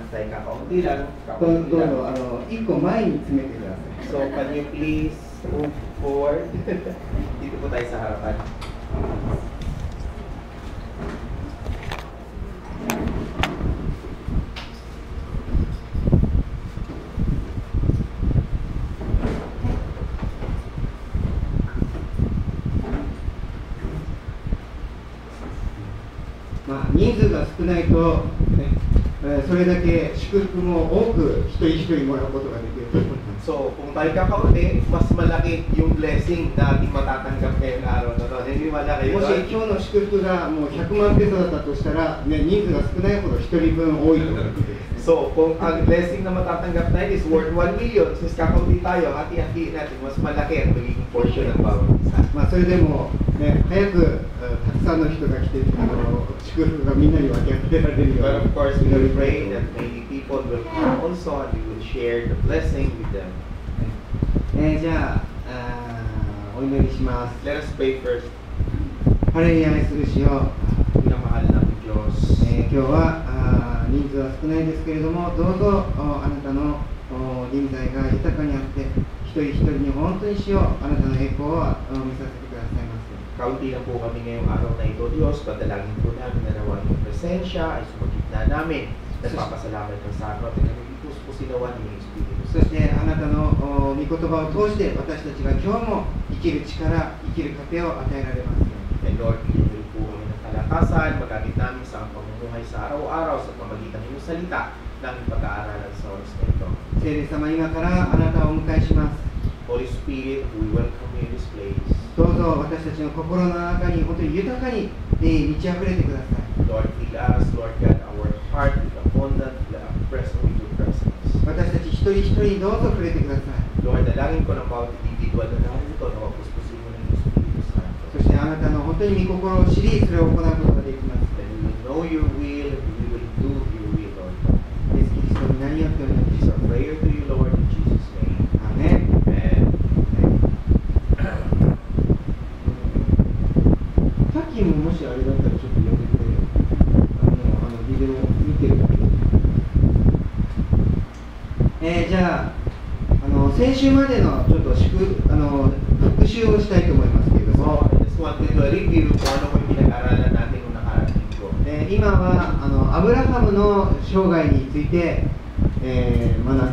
basta kakaunti lang. どんどん1個前に詰めてください。 So, can you please move forward? Dito po tayo sa harapan. Ma, 人数が少ないと、ね、それだけ祝福も多く一人一人もらうことができると思います。 So, kung tayo kakaunti, mas malaki yung blessing na ating matatanggap ngayong araw na to. Naniniwala kayo もし doon? 今日の祝福がもう100万ペソだったとしたら、ね、人数が少ないほど1人分多いということです。 So, kung ang blessing na matatanggap natin is worth 1 million, since kakaunti tayo, hati-hati natin, mas malaki ang magiging portion ng bawat isa. まあそれでも、ね、早くたくさんの人が来て祝福がみんなに分け与えられるよう But に of course, we will pray that many people will come also and we will share the blessing with them. じゃあ、お祈りします。 Let us pray first. ハレルヤ愛する主よ、 Pinamahal namin Diyos. 今日は人数は少ないですけれども、どうぞあなたの臨在が豊かにあって、一人一人に本当に主よ、あなたの栄光を見させてくださいます。 Kaunti lang po kami ngayong araw na ito, Diyos. Padalangin po namin na nawa yung presensya ay sumagitna namin. Nagpapasalamat ka sa amin at nagpipus po sinawan ng Espiritu. そしてあなたの御言葉を通して私たちが今日も生きる力、生きる糧を与えられますように。 And Lord, pinili po kami ng kalakasan, magamit namin sa pamumuhay sa araw-araw sa pamagitan ng iyong salita ng pag-aaralan sa oras na ito. 聖霊様、今からあなたをお迎えします。 Holy Spirit, we welcome you in this place. どうぞ私たちの心の中に本当に豊かに満ち溢れてください。 Lord, fill us, Lord God, our heart with abundant presence with your presence. 私たち一人一人にどうぞ触れてください。 Lord, dalangin ko ng bawat individual na narito na mapuspusin mo ng iyong Espiritu Santo. そしてあなたの本当に御心を知り、それを行うことができます。 That we will know your will and we will do your will, Lord. イエス・キリストの名によってお祈り This し is our prayer to you, Lord, in Jesus' name. ます。アーメン。 Amen. さっきももしあれだったらちょっと読んでくれよ。ビデオ見てるだけで。じゃあ、先週までのちょっと復習をしたいと思いますけれども、 So, I just wanted to review kung ano po yung pinag-aralan natin nung nakarating ko. 今はアブラハムの生涯について、学ん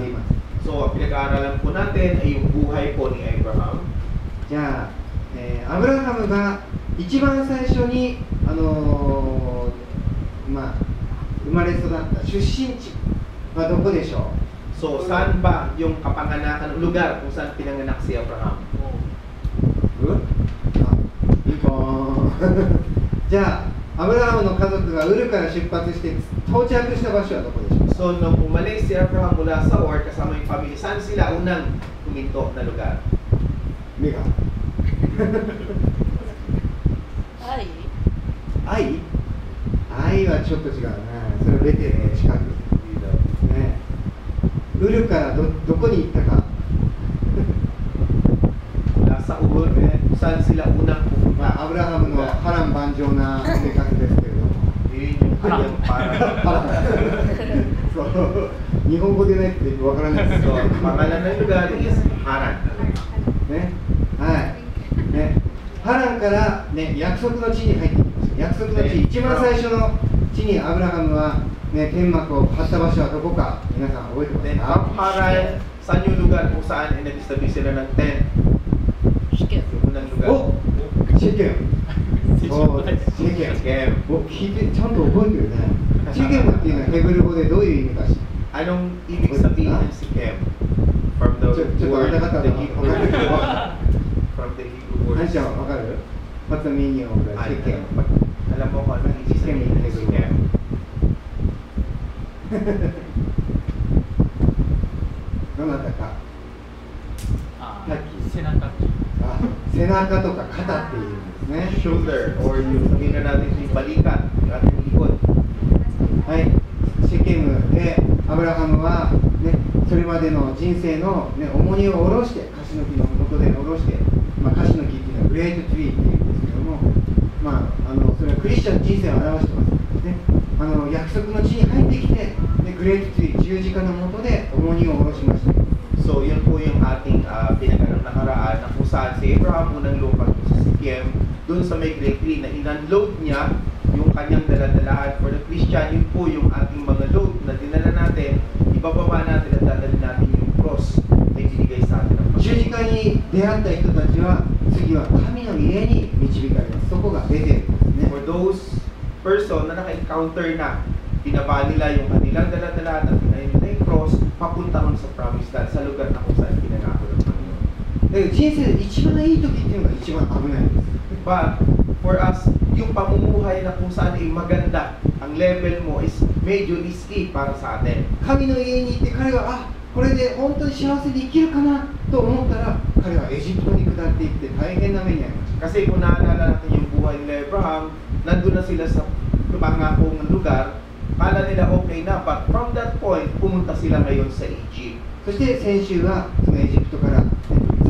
でいます。 So, ang pinag-aaralan po natin ay yung buhay po ni Abraham. じゃあ、アブラハムが一番最初に、生まれ育った出身地はどこでしょう？ So, saan ba yung kapanganakan, lugar kung saan pinanganak si Abraham? ピンポーンじゃあ、アブラハムの家族がウルから出発して到着した場所はどこでしょう？ So, nung umalis si Abraham mula sa Ur kasama yung pamilya, saan sila unang huminto na lugar? 目が愛はちょっと違うね。それベテルの近く、ね、ウルからどこに行ったか。Sa Ur, saan sila unang pumunta? アブラハムの波乱万丈な生活ですけれども、 Yun yung kanyang parang. そう日本語でないってわからないですけ So, ど、 pangalan ng lugar is Haran. ね、はい、ね、ハランから、ね、約束の地に入ってきました。約束の地、一番最初の地にアブラハムは、ね、天幕を張った場所はどこか、皆さん覚えてます Then, か？ from Haran, saan yung lugar kung saan nag-establish sila ng tent? Yung unang lugar. お、シェケム。そうです、シェケム。 Shechem. お、聞いて、ちゃんと覚えてるね。シェケムっていうのはヘブル語でどういう意味かし。 Anong ibig sabihin ng Shechem? From the ちょっとあ word, なた方 the の Hebrew 分かる word. From the Hebrew 何 word. ちゃん分かる？ What's the meaning of the あ Shechem? alam mo kung anong ibig sabihin ng Shechem? どなたか。背中とか肩っていうんですね。 Shoulder, or yung sabihin na natin yung balikat, yung ating likod. はい、シェケムでアブラハムは、ね、それまでの人生の、ね、重荷を下ろして、カシの木の元で下ろして、カシの木っていうのはグレートツリーっていうんですけども、それはクリスチャンの人生を表してます、ね、約束の地に入ってきて、でグレートツリー十字架の下で重荷を下ろしました。 So, yun po yung ating pinagano'ng nakaraan na kung saan si Abraham unang lupa sa Sikhem, dun sa may Great Tree na in-unload niya yung kanyang daladalahan. For the Christian, yun po yung ating mga load na dinala natin, ibababa natin at dadalhin natin yung cross na ibinigay sa atin ng 十字架に出会った人たちは次は神の家に導かれます。そこがベテルですね。 For those person na naka-encounter na, binaba nila yung kanilang daladalahan at pinahin nila yung cross, papunta ron sa promised land, sa lugar na kung saan pinangako ng Panginoon. で人生で一番いい時っていうのが一番危ないんです。 But for us, yung pamumuhay na kung saan ay maganda, ang level mo is medyo risky para sa atin. 神の家に行って彼はこれで本当に幸せに生きるかなと思ったら彼はエジプトに下っていって大変な目に遭いました。 Kasi kung naalala natin yung buhay ni Abraham, nandun na sila sa pangakong lugar, kala nila okay na, but from that point, pumunta sila ngayon sa Egypt. そして先週はそのエジプトから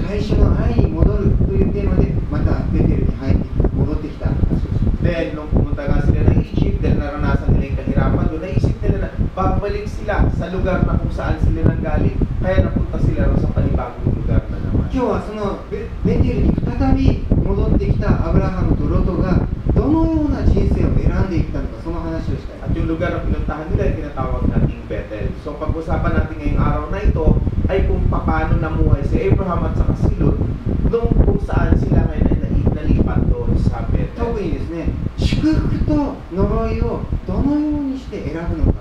最初の愛に戻るというテーマでまたベテルに入って戻ってきた話をします。 Then, nung pumunta nga sila ng Egypt, dahil naranasan nila yung kahirapan doon, naisip nila na babalik sila sa lugar na kung saan sila nanggaling, kaya napunta sila rin sa panibagong lugar na naman. 今日はそのベテルに再び戻ってきたアブラハムとロトがどのような人生を選んでいったのかその話をしたい。 At yung lugar na pinuntahan nila ay tinatawag nating Bethel. So pag-usapan natin ngayong araw na ito ay kung paano namuhay si Abraham at saka si Lot nung kung saan sila ngayon ay nalipat doon sa Bethel. 特にですね、祝福と呪いをどのようにして選ぶのか、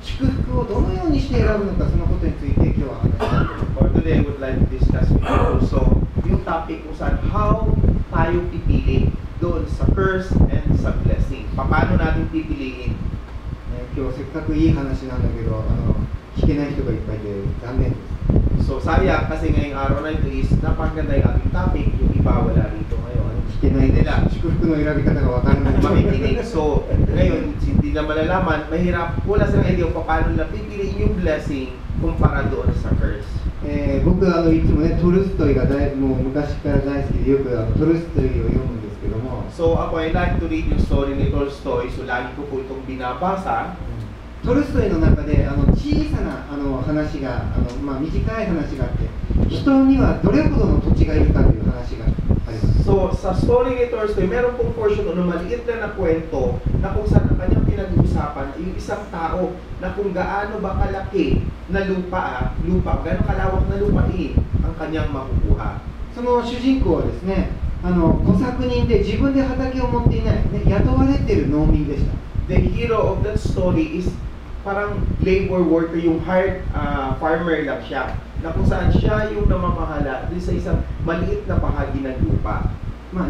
祝福をどのようにして選ぶのか、そのことについて今日は話したいと思います。 For today, I would like to discuss with you also yung topic kung saan how tayo pipili doon sa curse and sa blessing. Paano natin pipiliin? 今日せっかくいい話なんだけど、聞けない人がいっぱいいて残念です。 So sayang kasi ngayong araw na ito is napakaganda yung ating topic, yung iba wala rito ngayon. 聞けないnila、祝福の選び方がわからない。 Makikinig. So ngayon, hindi na malalaman, mahirap, wala silang idea kung paano nila pipiliin yung blessing kumpara doon sa curse. 僕はいつもね、トルストイがもう昔から大好きでよくトルストイを読むんですけども、 So ako I like to read yung story ni Tolstoy, so lagi ko po itong binabasa. トルストイの中で小さな話が短い話があって、人にはどれほどの土地がいるかという話があります。 So sa story ni Tolstoy, meron pong portion o maliit na kwento na kung saan ang kanyang pinag-uusapan ay yung isang tao na kung gaano ba kalaki na lupa, gaano kalawak na lupain ang kanyang makukuha. その主人公はですね、小作人で自分で畑を持っていない、雇われている農民でした。 The hero of that story is parang labor worker, yung hired farmer lang siya, na kung saan siya yung namamahala din sa isang maliit na bahagi ng lupa.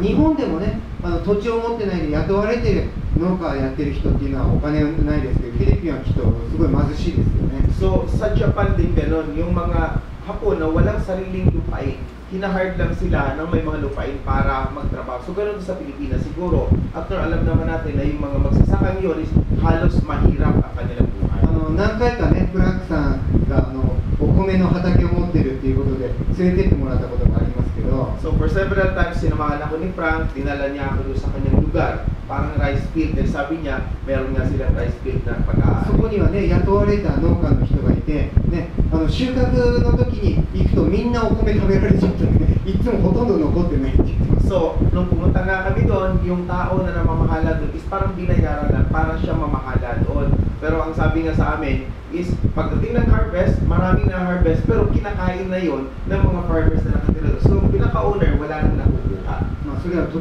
日本でもね、土地を持ってないで雇われてる農家やってる人っていうのはお金ないですけど、フィリピンはきっとすごい貧しいですよね。 So sa Japan din gano'n, yung mga Hapon na walang sariling lupain, hinahard lang sila ng may mga lupain para magtrabaho. So gano'n sa Pilipinas siguro. After alam naman natin na yung mga magsasakang yun is halos mahirap ang kanilang buhay. 何回かね、フランクさんがお米の畑を持ってるっていうことで連れてってもらったことがありますけど、 So for several times sinamahan ako ni Frank, dinala niya ako doon sa kanyang lugar, parang rice field. Then sabi niya, meron nga silang rice field na そ pag-aari. こにはね、雇われた農家の人がいて、ね、収穫の時に行くとみんなお米食べられちゃってね、いつもほとんど残ってないって言ってます。 So, nung pumunta nga kami doon, yung tao na namamahala doon is parang binayaran lang para siya mamahala doon. Pero ang sabi nga sa amin is, pagdating ng harvest, maraming na-harvest, pero kinakain na yon ng mga farmers na nakatira doon. So, pinaka-owner, wala nang nakukuha. それはも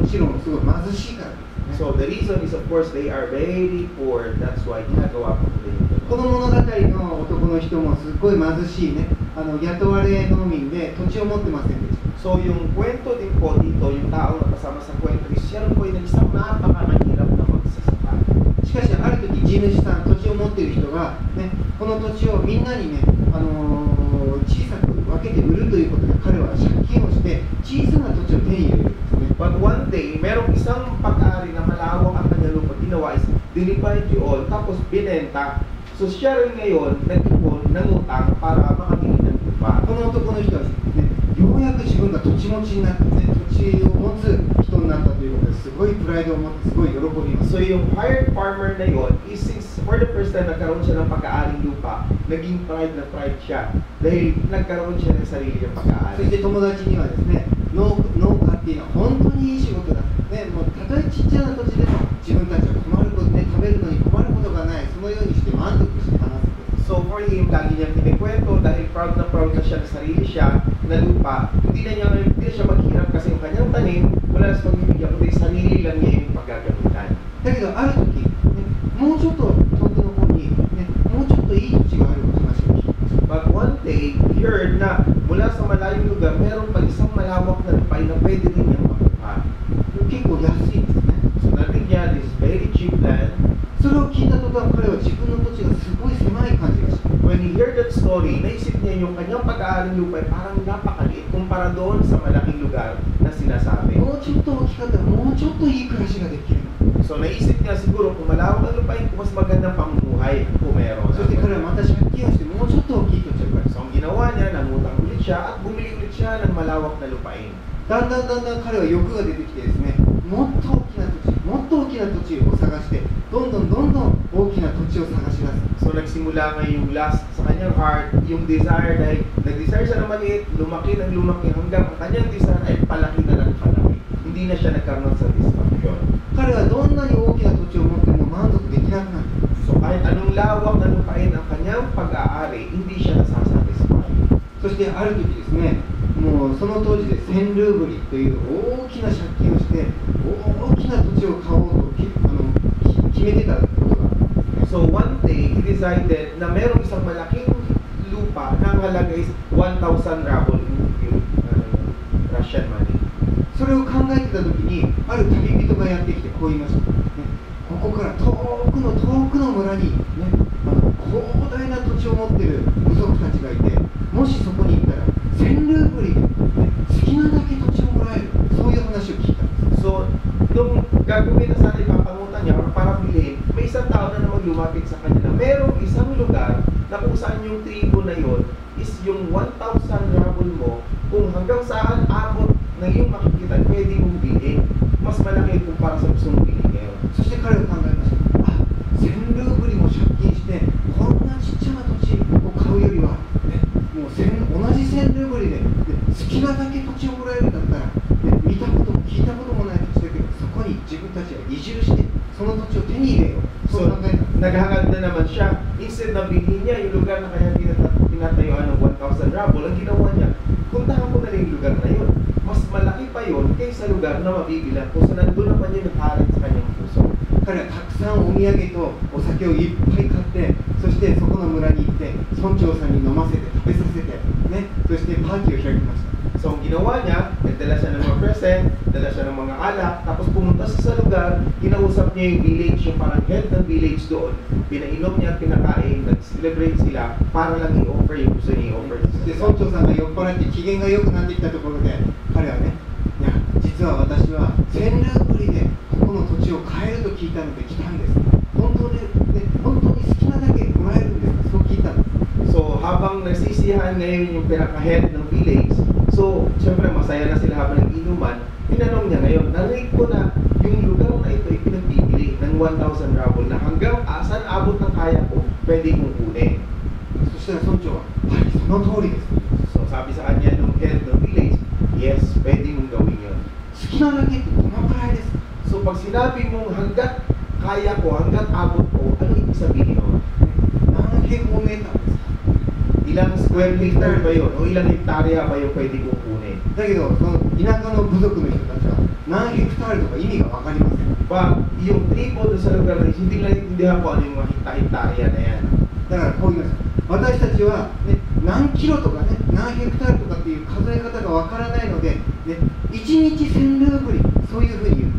ちろんすごい貧しいからですね。 So, the reason is, of course, they are very poor. That's why ginagawa po nila yun. この物語の男の人もすごい貧しいね、雇われ農民で土地を持ってませんでした。 So, yung kwento din po dito, yung tao na kasama sa kwento is, yan po yung isang napakamahirap na magsasaka. しかしある時地主さん、土地を持っている人が、ね、この土地をみんなにね、小さく分けて売るということで彼は借金をして小さな土地を手に入れるんですね。 But one day, merong isang pag-aari na malawak ang kanyang lupa. Ginawa is, dinivide you all, tapos binenta. So siya rin ngayon, nag-ipon, nangutang para makabili ng lupa. この男の人は、ね、ようやく自分が土地持ちになって、ね、土地を持つ人になったということですごいプライドを持ってすごい喜びます。 So yung hired farmer na yon is since for the first time nagkaroon siya ng pag-aaring lupa, naging pride na pride siya dahil nagkaroon siya ng sarili niyang そ pag-aari. して友達にはですね、農家っていうのは本当にいい仕事だ、ね、もうたとえちっちゃな土地でも自分たちは困ること、ね、食べるのに困ることがない、そのようにして満足して話す。 So for him, lagi niyang kinikwento dahil proud na siya na sarili siya na lupa. Hindi na siya maghirap kasi yung kanyang tanim, wala sa pagbibigyan, kundi sarili lang niya yung paggagamitan. だけどある時、ね、もうちょっと遠くの方に、ね、もうちょっといい土地があるお話を聞きました。 But one day, he heard na mula sa malayong lugar, meron pa isang malawak na lupain na pwede din niyang makuha. 結構安いんですね。 So narinig niya this very cheap land. それを聞いた途端、彼は自分の土地がすごい狭い感じがした。 When he heard that story, naisip niya yung kanyang pag-aaring lupa ay parang napakaliit kumpara doon sa malaking lugar na sinasabi. もうちょっと大きかったらもうちょっといい暮らしができる。 So naisip niya siguro kung malawak ang lupain, kung mas magandang pamumuhay kung meron. そして彼はまた借金をしてもうちょっと大きい土地を買い。 So ang ginawa niya, nangutang ulit siya at bumili ulit siya ng malawak na lupain. だんだん彼は欲が出てきてですね、もっと大きな土地、もっと大きな土地を探して、どんどん大きな土地を探し出す。 So nagsimula nga yung lust sa kanyang heart, yung desire dahil nag-desire siya na maliit, lumaki ng lumaki hanggang ang kanyang desire ay palaki na ng palaki. Hindi na siya nagkaroon ng satisfaction. 彼はどんなに大きな土地を持っても満足できなくなる。 So kahit anong lawak na lupain ang kanyang pag-aari, hindi siya nasasatisfy. そしてある時ですね、もうその当時で1000ルーブリという大きな借金をして、大きな土地を買おうと決めてたことがある。 So one day, he decided na merong isang malaking lupa na ang halaga is 1,000 ruble in Russian money. それを考えてた時に、ある旅人がやってきてこう言いました。ね、ここから遠くの村に、ね、広大な土地を持っている部族たちがいて、もしそこに行ったら1000ルーブリで、ね、好きなだけ土地をもらえる、そういう話を聞いたんです。 So, nung gagawin na sana ipapangutan niya or para bilhin, may isang tao na naman lumapit sa kanya na merong isang lugar na kung saan yung tribo na yon is yung 1,000 ruble mo, kung hanggang saan abot na yung makikita, pwede mong bilhin. Mas malaki kumpara sa gusto mong bilhin ngayon. そして彼は考えました。あ、1000ルーブリも借金して、こんなちっちゃな土地を買うよりは、ね、もう同じ1000ルーブリで、好きなだけ土地をもらえるんだったら、ね、見たことも聞いたこともない土地だけど、そこに自分たちが移住して、その土地を手に入れよう。そう So, 考えた。 naghahangad na naman siya. Instead na bilhin niya yung lugar na kanya tinatayuan ng 1,000 ruble, ang ginawa niya, puntahan ko na rin yung lugar na yun. Mas malaki pa yun kaysa lugar na mabibilang kung saan nandun naman yung nagharit sa kanyang puso. 彼はたくさんお土産とお酒をいっぱい買って、そしてそこの村に行って村長さんに飲ませて食べさせて、ね、そしてパーティーを開きました。 So, ang ginawa niya, nagdala siya ng mga present, dala siya ng mga alak, tapos pumunta siya sa lugar, kinausap niya yung village, yung parang head ng village doon, pinainom niya at pinakain, nag-celebrate sila para lang i-offer yung gusto niya i-offer. で村長さんが酔っ払って機嫌が良くなってきたところで、彼はね、いや実は私は1000ルーブリでここの土地を買えると聞いたので来たんです。本当に好きなだけもらえるんですか、そう聞いたんです。 So, habang nagsisihan ngayon yung pinaka-head ng village, so, syempre masaya na sila habang nag-inuman, tinanong niya ngayon, narinig ko na yung lugar na ito ay pinagbibili ng 1,000 ruble na hanggang saan abot ng kaya ko, pwede kong kunin. そしたら村長は、はい、その通りです。 So, sabi sa kanya nung head ng village, yes, pwede mong gawin yun. 好きなだけってどのくらいですか。 So, pag sinabi mong hanggat kaya ko, hanggat abot ko, ano ibig sabihin nun? 何平方メーターですか。 Ilang square meter ba yun? O ilang hektarya ba yung pwede kong kunin? だけど、その田舎の部族の人たちは何ヘクタールとか意味が分かりません。 But yung tribo doon sa lugar na hindi lang intindihan ko ano yung mga hektarya na yan. だからこう言います。私たちは、ね、何キロとかね、何ヘクタールとかっていう数え方が分からないので、ね、1日1000ルーブリ、そういうふうに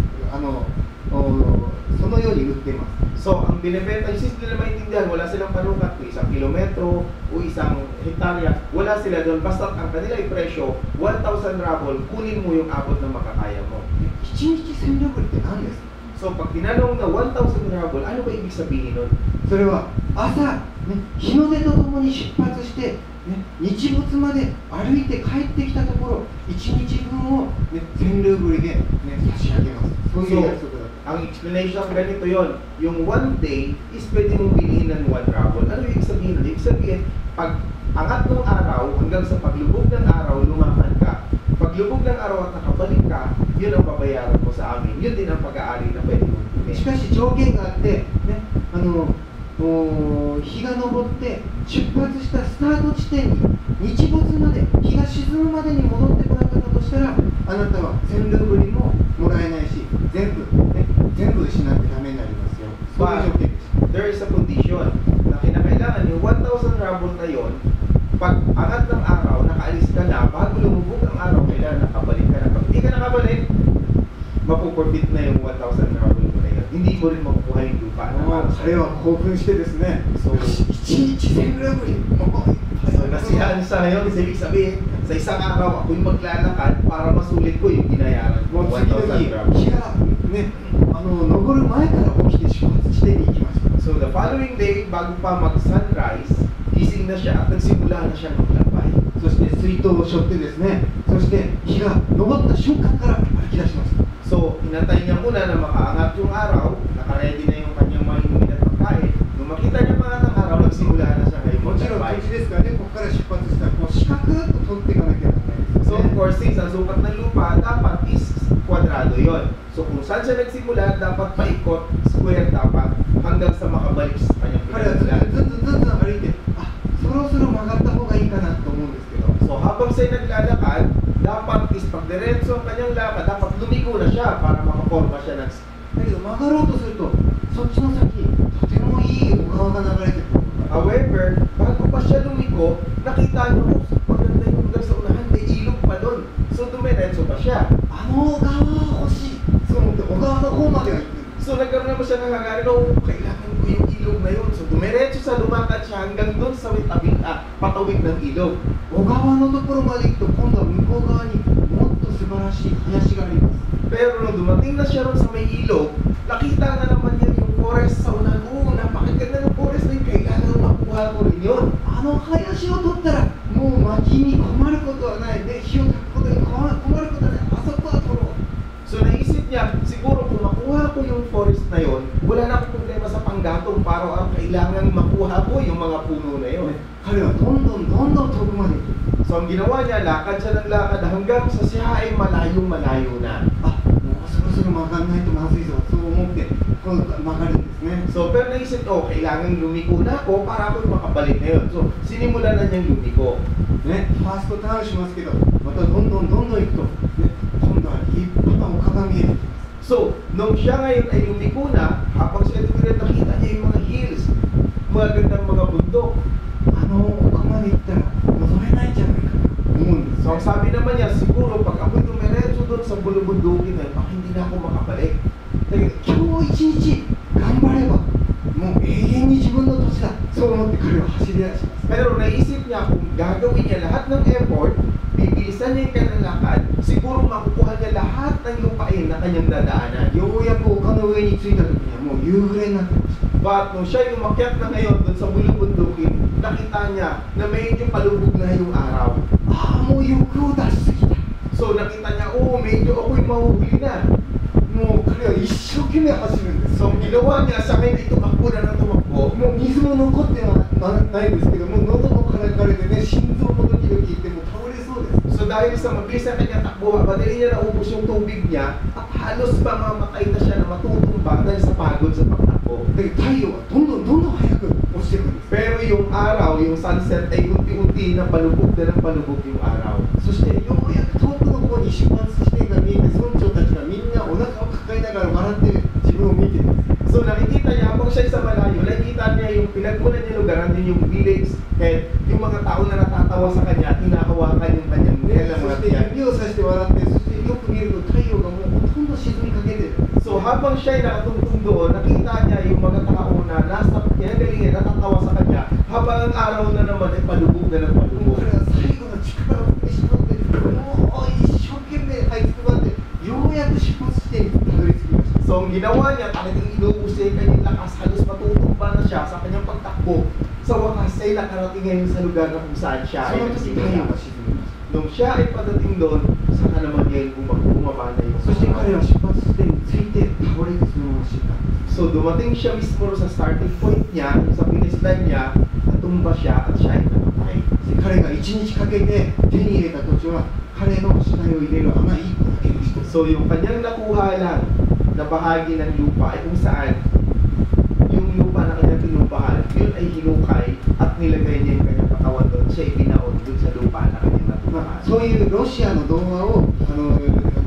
そのように売っています。 So, ang binibenta, since nila maintindihan, wala silang panukat kung isang kilometro o isang hektarya, wala sila doon. Basta ang kanila yung presyo, 1,000 ruble, kunin mo yung abot ng makakaya mo. 1日1000ルーブリって何ですか。 So, pag tinanong na 1,000 ruble, ano ba ibig sabihin nun? それは朝、ね、日の出とともに出発して、ね、日没まで歩いて帰ってきたところ、1日分を、ね、1000ルーブリで、ね、差し上げます。そういう約束だった。ang explanation ganito yon. Yung 1 day is pwede mong bilhin ng 1 ruble. Ano yung sabihin? Ibig sabihin, pag angat ng araw hanggang sa paglubog ng araw, lumakad ka. Paglubog ng araw at nakabalik ka, yun ang babayaran mo sa amin. Yun din ang pag-aari na pwede mong bilhin. しかし条件があって、ね、日が昇って出発したスタート地点に日没まで日が沈むまでに戻ってこなかったとしたら、あなたは1000ルーブルももらえないし、全部失ってダメになりますよ。そういう条件です。There is a condition na kinakailangan yung 1,000 ruble na yon. Pag angat ng araw, nakaalis ka na, bago lumubog ang araw, kailangan nakabalik ka na. Pag hindi ka nakabalik, mapupurbit na yung 1,000 ruble mo na yun. Hindi mo rin makukuha yung lupa na para sa 彼は興奮してですね、So, 1日1000ルーブルもう so nasiyahan sa ngayon, ibig sabihin, sa isang araw ako'y maglalakad para masulit ko yung binayaran ko, もう次の 1,000 日、 ruble. 日がね、昇る前から起きて出発地点に行きました。 So the following day, bago pa mag-sunrise, gising na siya at nagsimula na siya maglakbay. そして水筒を背負ってですね、そして日が昇った瞬間から歩き出しました。 So, inantay niya muna na makaangat yung araw, nakaready na yung kanyang mga inumin at pagkain. Nung makita niya mga ng araw, nagsimula na siya ngayon もちろん maglakbay. 土地ですからね、ここから出発したらこう四角く取っていかなきゃいけないです So, of ね。 course, since ang sukat ng lupa, dapat is kwadrado yon. So, kung saan siya nagsimula, dapat paikot, square dapat, hanggang sa makabalik sa kanyang 彼は pinagmulan. ずっと歩いて、あ、そろそろ曲がった方がいいかなと思うんですけど、 So, habang siya naglalakad, dapat is pag diretso ang kanyang lakad, dapat lumiko na siya para makaporma siya ng だけど曲がろうとすると、そっちの先、とてもいい小川が流れてくる。 However, bago pa siya lumiko, nakita niyo, maganda yung lugar sa unahan, may ilog pa doon. So, dumiretso pa siya. あの小川は欲しい。そう思って小川の方までは行く。 So, nagkaroon naman siya ng hangarin, oh, kailangan ko yung ilog na yun. So, dumiretso sa lumakad siya hanggang doon sa patawid ng ilog. 小川のところまで行くと、今度は向こう側にもっと素晴らしい林があります。 Pero nung dumating na siya ron sa may ilog, nakita na naman niya yung forest sa unahan. Oh, napakaganda ng forest na yun, kailangan makuha ko rin yun. あの林を取ったら、もう薪に困ることはない。で、火を焚くことに困ることはない。あそこは取ろう。 So, naisip niya, siguro kung makuha ko yung forest na yun, wala na akong problema sa panggatong para kailangan makuha ko yung mga puno na yun. 彼はどんどん遠くまで行く。 So, ang ginawa niya, lakad siya ng lakad hanggang sa siya ay malayong-malayo na. あ、もうそろそろ曲がらないとまずいぞ。そう思って、こう曲がるんですね。 So, pero naisip, oh, kailangan lumiko na ako para ako makabalik na yun. So, sinimula na niyang lumiko. ね、ファーストターンしますけど、またどんどん行くと、ね、今度は立派な丘が見えてきます。 So, nung siya ngayon ay lumiko na, habang siya tumira, nakita niya yung mga hills, mga gandang mga bundok. あの丘まで行ったら戻れないんじゃないかな思うんです So, ang sabi naman niya, siguro pag ako'y dumiretso doon sa bulubundukin na yun, baka hindi na ako makabalik. だけど今日一日頑張ればもう永遠に自分の土地だそう思って彼は走り出します Pero naisip niya kung gagawin niya lahat ng effort, bibilisan niya yung kanyang lakad, siguro makukuha niya lahat ng lupain na kanyang dadaanan. ようやく丘の上に着いた時にはもう夕暮れになってました But nung siya yung umakyat na ngayon doon sa bulubundukin, nakita niya na medyo palubog na yung araw. ああもう欲を出しすぎた So nakita niya, oh, medyo ako'y mahuhuli na. もう彼は一生懸命走るんです So ang ginawa niya, sa may tumakbo na ng tumakbo. もう水も残ってはないんですけども喉もからかれてね心臓もドキドキいってもう倒れそうです So dahil sa mabilis na kanyang takbo, madali niya naubos yung tubig niya at halos mamamatay na siya na matutumba dahil sa pagod sa pagtakbo. で太陽はどんどん早く落ちてくるんです Pero yung araw, yung sunset ay unti-unti na palubog yung araw. そしてようやく遠くの方に出発地点が見えて村長たちがみんなお腹を抱えながら笑って自分を見てるんです So nakikita niya, habang siya sa malayo, nakikita niya yung pinagmulan niya lugar, yung village head, yung mga tao na natatawa sa kanya, tinakawakan yung kanyang で nilang そ mga して tiyan. 指をさして笑ってそしてよく見ると太陽がもうほとんど沈みかけてる So habang siya ay nakatungtong doon, nakita niya yung mga tao na nasa kinagalingan, natatawa sa kanya, habang ang araw na naman ay palubog na ng もう palubog. 彼は最後の力を振り絞ってもう一生懸命這いつくばってようやく出発地点にたどり着きました So ang ginawa niya, talagang inuubos niya yung kanyang lakas, halos matutumba na siya sa kanyang pagtakbo. Sa wakas ay nakarating ngayon sa lugar na kung saan siya そ ay の時太陽 nagsimula. が沈みました Nung siya ay padating doon, saka naman ngayon bumaba na yung そして彼は出発地点について倒れてそのまま死んだんです。 So dumating siya mismo sa starting point niya, sa pinislan niya, natumba siya at siya ay namatay. で彼が1日かけて手に入れた土地は彼の死体を入れる穴1個だけでした。 So yung kanyang nakuha lang na bahagi ng lupa ay kung saan yung lupa na kanyang tinumpahan, yun ay hinukay at nilagay niya yung kanyang katawan doon, siya ibinaon doon sa lupa na kanyang まあ natumpahan. そういうロシアの童話を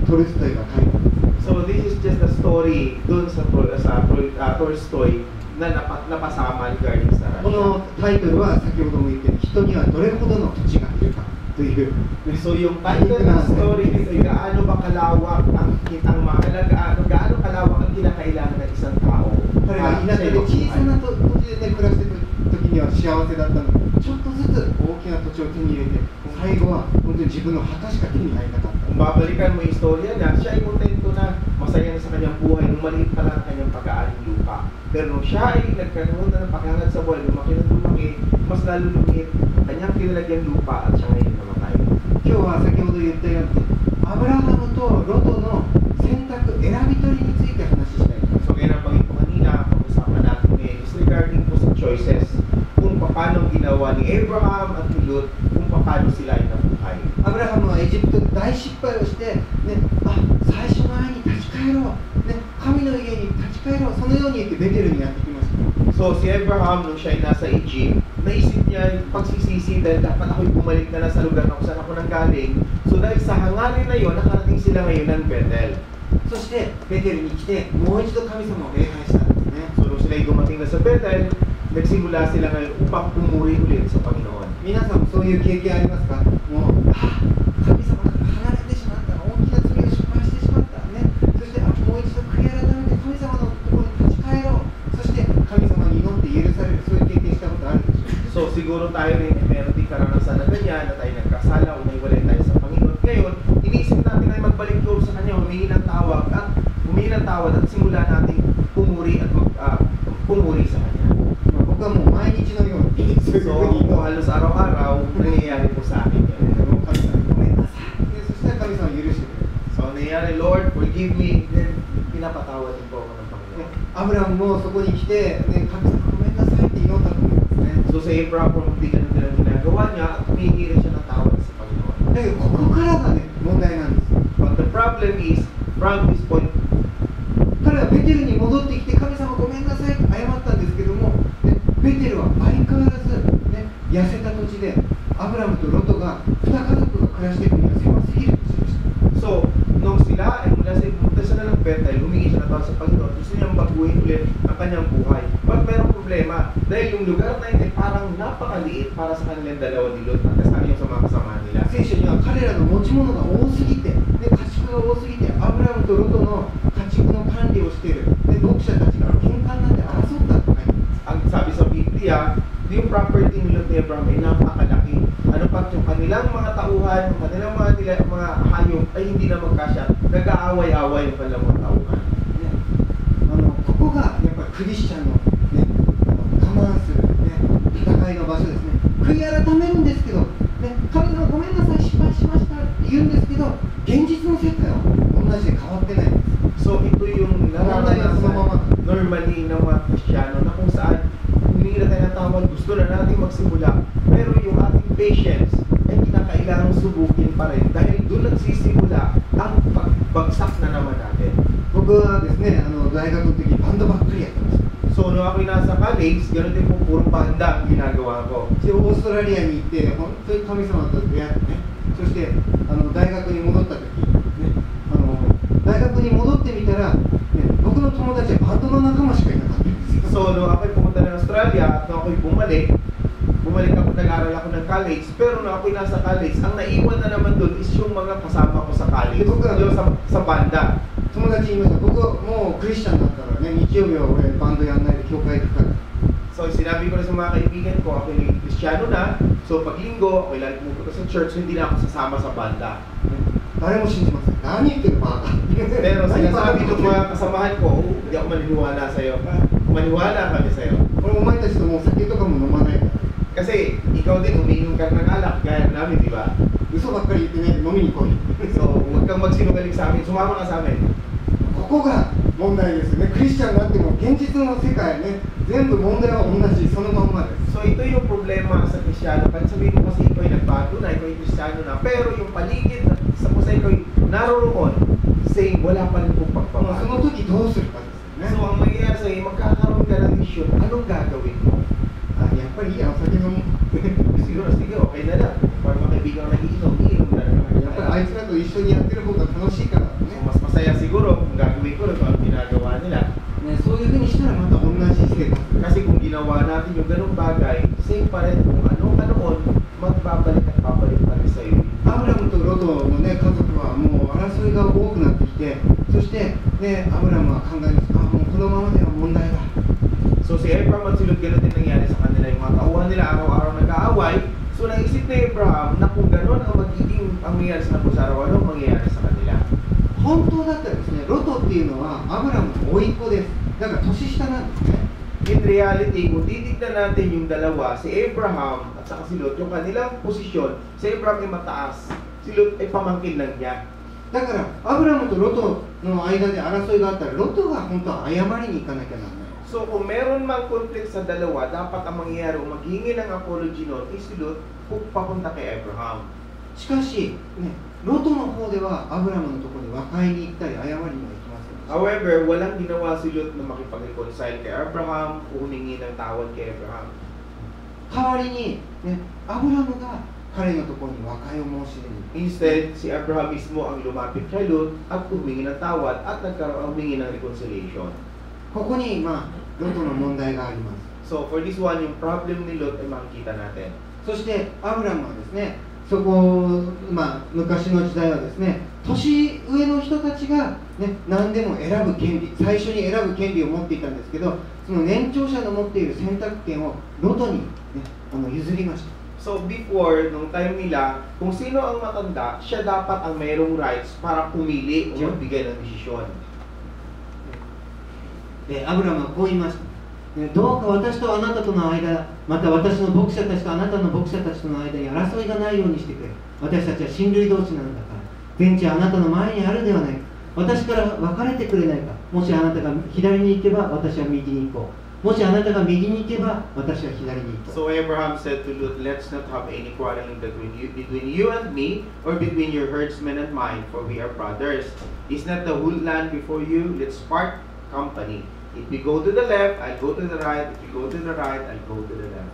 トルストイが書いたんです。 So this is just a story doon sa Tolstoy na napasama regarding sa こ Russia. のタイトルは先ほども言ったように人にはどれほどの土地がいるかという So yung title ng story nito ay gaano ba kalawak ang mahalaga, gaano kalawak ang kinakailangan ng isang tao. 彼は田舎で小さな土地で、ね、暮らしている時には幸せだったのにちょっとずつ大きな土地を手に入れて最後は本当に自分の旗しか手に入らなかった。 Kung babalikan mo yung istorya niya, siya ay kontento na masaya na sa kanyang buhay nung maliit pa lang ang kanyang pag-aaring lupa. Pero nung siya ay nagkaroon na ng paghangad sa buhay, lumaki ng lumaki, mas lalo lumit ang kanyang kinalagyang lupa at siya ngayon namatay. 今日は先ほど言ったようにアブラハムとロトの選択選び取りについて話したいと思います。 So kaya nabanggit ko kanina, pag-usapan natin ngayon is regarding po sa choices. Kung paano ginawa ni Abraham at ni Lot, kung paano sila ay nabuhay. アブラハムはエジプトで大失敗をして、ね、最初の愛に立ち返ろう、ね、神の家に立ち返ろう、そのように言ってベテルにやってきました。 So si Abraham, nung siya ay nasa Egypt, naisip niya pagsisisi dahil dapat ako'y bumalik na sa lugar na kung saan ako nanggaling. So dahil sa hangarin na yun, nakarating sila ngayon ng Bethel. そしてベテルに来てもう一度神様を礼拝したんですね。 So nung sila ay dumating na sa Bethel, nagsimula sila ngayon upang pumuri ulit sa Panginoon. 皆さんもそういう経験ありますか？もう神様から離れてしまった、大きな罪を失敗してしまったね。そしてもう一度悔い改めて神様のところに立ち返ろう。そして神様に祈って許される、そういう経験したことあるでしょうか？ So siguro tayo rin ay meron din karanasan na ganyan, na tayo nagkasala o naiwalay tayo sa Panginoon. Ngayon, iniisip natin ay magbalik loob sa Kanya, humingi ng tawad at simula natin pumuri at pumuri sa Kanya. 僕はもう毎日のようにそういうふうに So halos araw-araw, nangyayari po sa akin yan. 神様ごめんなさい。そしたら神様を許してくれる。 So nangyayari, Lord, forgive me. Then pinapatawad din po ako ng Panginoon. アブラムもそこに来て、ね、神様ごめんなさいって祈ったと思うんですね。 So sa Abraham, hindi ganun din ang ginagawa niya at humingi rin siya ng tawad sa Panginoon. だけどここからがね問題なんです。 But the problem is, from this point, 彼はベテルに戻ってきて神様ごめんなさいって謝ったんですけども、ね、ベテルは相変わらず、ね、痩せた土地でアブラムとロトが2家族が暮らしていくには狭すぎる土地でした。 So, nung sila ay mula sa pumunta sila ng Bethel, humingi siya ng tawad sa Panginoon, gusto niyang baguhin ulit ang kanyang buhay. But merong problema, dahil yung lugar na yun ay parang napakaliit para sa kanilang dalawa ni Lot at kasama yung sa mga kasama nila. 聖書には彼らの持ち物が多すぎて、ね、家畜が多すぎてアブラムとロトの家畜の管理をしている、ね、牧者たちが喧嘩になって争ったと書いてある。 Ang sabi sa Biblia, yung property ni Lot ni Abraham ay napakalaki. Ano pa yung kanilang mga tauhan, yung kanilang mga hayop ay hindi na magkasya. Nag-aaway-aaway yung kanilang mga tauhan. ね、ここがやっぱりクリスチャンの、ね、我慢する、ね、戦いの場所ですね。悔い改めるんですけど、ね、神様ごめんなさい失敗しましたって言うんですけど、現実の世界は同じで変わってないんです。 So ito yung naranasan normally ng mga Kristiyano na kung saan humingi na tayo ng tawad, gusto na natin magsimula, pero yung ating patience ay kinakailangang subukin pa rin dahil doon nagsisimula ang pagbagsak na naman natin. 僕はですね、大学の時バンドばっかりやってました。 So nung ako'y nasa college, gano'n din po puro banda ang ginagawa ko. でオーストラリアに行って本当に神様と出会ってね、そして大学に戻った時、ね、大学に戻ってみたら、ね、僕の友達はバンドの仲間しかいなかったんですよ。 So nung ako'y pumunta ng Australia at nung ako'y bumalik ako, nag-aaral ako ng college, pero nung ako'y nasa college, ang naiwan na naman doon is yung mga kasama ko sa college, yung sa banda. 友達に言いました。僕はもうクリスチャンだったらね、日曜日は俺バンドやんないで教会行くから。 So sinabi ko na sa mga kaibigan ko, ako yung Kristiyano na, so pag linggo, ako lagi pupunta sa church, hindi na ako sasama sa banda. 誰も信じません。何言ってるバカ。 Pero sinasabi ng mga kasamahan ko, hindi ako maniniwala sa'yo. Maniwala kami sa'yo. 俺お前たちともう酒とかも飲まないから。 Kasi ikaw din, umiinom ka ng alak, gaya namin, di ba? 嘘ばっかり言ってね、飲みに来い。 So, huwag kang magsinungaling sa amin, sumama ka sa amin. ここが問題ですね。クリスチャンになっても現実の世界ね、全部問題は同じ、そのまんまです。 So, ito yung problema sa Kristiyano. Kahit sabihin mo kasi ikaw ay nagbago na, ikaw ay Kristiyano na, pero yung paligid sa kung saan ikaw ay naroroon, saying wala pa rin pong そ pagbabago. の時どうするかですよね。 So, ang mangyayari sa'yo, magkakaroon ka ng mission, anong gagawin mo? あ、やっぱりいいや、お酒飲む。 Siguro, sige, okay na lang. Para makaibigan ka nagiinom, iinom na lang. やっぱりあいつらと一緒にやってる方が楽しいから So, ね。 mas masaya siguro kung gagawin ko rin kung ang ginagawa nila. ね、そういうふうにしたらまた同じ生活。 Kasi kung ginawa natin yung ganung bagay, same pa rin kung ano noon, magbabalik at babalik pa rin sa'yo. アブラムとロトの、ね、家族はもう争いが多くなってきて、そして、ね、アブラムは考えます。あ、もうこのままでは問題だ。 So si Abraham at si Lot, gano'n din nangyari sa kanila. Yung mga tauhan nila araw-araw nag-aaway. So naisip na Abraham na kung gano'n ang magiging ang mangyayari sa kanila sa araw-araw, mangyayari sa kanila. 本当だったらですね、ロトっていうのはアブラムの甥っ子です。だから年下なんですね。 In reality, kung titignan natin yung dalawa, si Abraham at saka si Lot, yung kanilang posisyon, si Abraham ay mataas, si Lot ay pamangkin lang niya. だからアブラムとロトの間で争いがあったらロトが本当は謝りに行かなきゃならない。 So kung meron mang conflict sa dalawa, dapat ang mangyayari o maghingi ng apology nun is si Lot papunta kay Abraham. しかし、ね、ロトの方ではアブラムのところに和解に行ったり謝りには行きませんでした。 However, walang ginawa si Lot na makipag-reconcile kay Abraham o humingi ng tawad kay Abraham. 代わりに、ね、アブラムが彼のところに和解を申し出に行く。 Instead, si Abraham mismo ang lumapit kay Lot at humingi ng tawad at humingi ng reconciliation. ここに、まあ、ロトの問題があります。 So for this one, yung problem ni Lot ay makikita natin. そしてアブラムはですね、そこ、まあ、昔の時代はですね、年上の人たちが、ね、何でも選ぶ権利、最初に選ぶ権利を持っていたんですけど、その年長者の持っている選択権をロトに、ね、譲りました。 So before, nung time nila, kung sino ang matanda, siya dapat ang mayroong rights para pumili o magbigay ng desisyon. アブラムはこう言いました。どうか私とあなたとの間、また私の牧者たちとあなたの牧者たちとの間に争いがないようにしてくれ。私たちは親類同士なのだから。全地はあなたの前にあるではないか。私から分かれてくれないか。もしあなたが左に行けば私は右に行こう。もしあなたが右に行けば私は左に行こう。 So Abraham said to Lot, let's not have any quarreling between you and me, or between your herdsmen and mine, for we are brothers. Is not the whole land before you? Let's part company. If you go to the left, I'll go to the right. If you go to the right, I'll go to the left.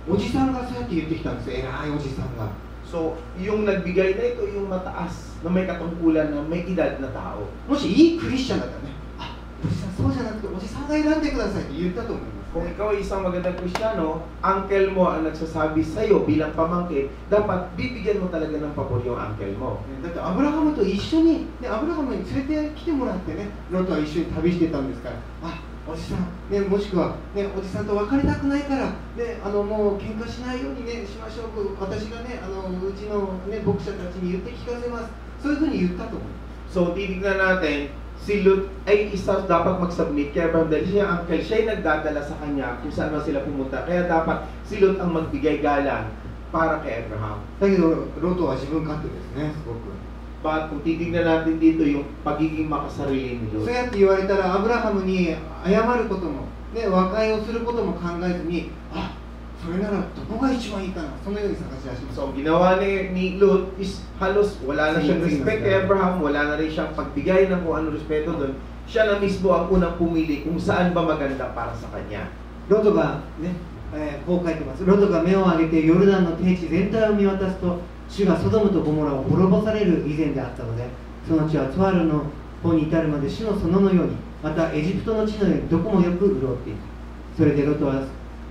おじさんがそうやって言ってきたんですよ。偉いおじさんが。 So, yung nagbigay na ito, yung mataas, na may katungkulan na may edad na tao. もしいいクリスチャンだったらね、あ、おじさんそうじゃなくておじさんが選んでくださいって言ったと思います。 Kung ikaw ay isang magandang Kristiyano, uncle mo ang nagsasabi sa'yo bilang pamangkin, dapat bibigyan mo talaga ng pabor yung uncle mo. だってアブラハムと一緒に、ね、アブラハムに連れてきてもらってね、ロトは一緒に旅してたんですから、あ、おじさん、ね、もしくは、ね、おじさんと別れたくないから、ね、もう喧嘩しないように、ね、しましょう。私がね、うちの、ね、牧者たちに言って聞かせます。そういうふうに言ったと思います。 So, titignan natin, si Lot ay isa dapat mag-submit kay Abraham dahil siya ang uncle, siya ay nagdadala sa kanya kung saan man sila pumunta. Kaya dapat si Lot ang magbigay galang para kay Abraham. だけど、ロトは自分勝手ですね、すごく。 But kung titignan natin dito yung pagiging makasarili ni そう Lot. やって言われたら、アブラハムに謝ることも、ね、和解をすることも考えずに、あ、それならどこが一番いいかな、そのように探し出します。 So, ang ginawa ni Lot is halos wala na siyang respect kay Abraham, wala na rin siyang pagbigay ng kung ano respeto doon. Siya na mismo ang unang pumili kung saan ba maganda para sa kanya. ロトがね、こう書いてます。ロトが目を上げてヨルダンの低地全体を見渡すと、主がソドムとゴモラを滅ぼされる以前であったので、その地はツワルの方に至るまで主の園のように、またエジプトの地のようにどこもよく潤っていた。それでロトは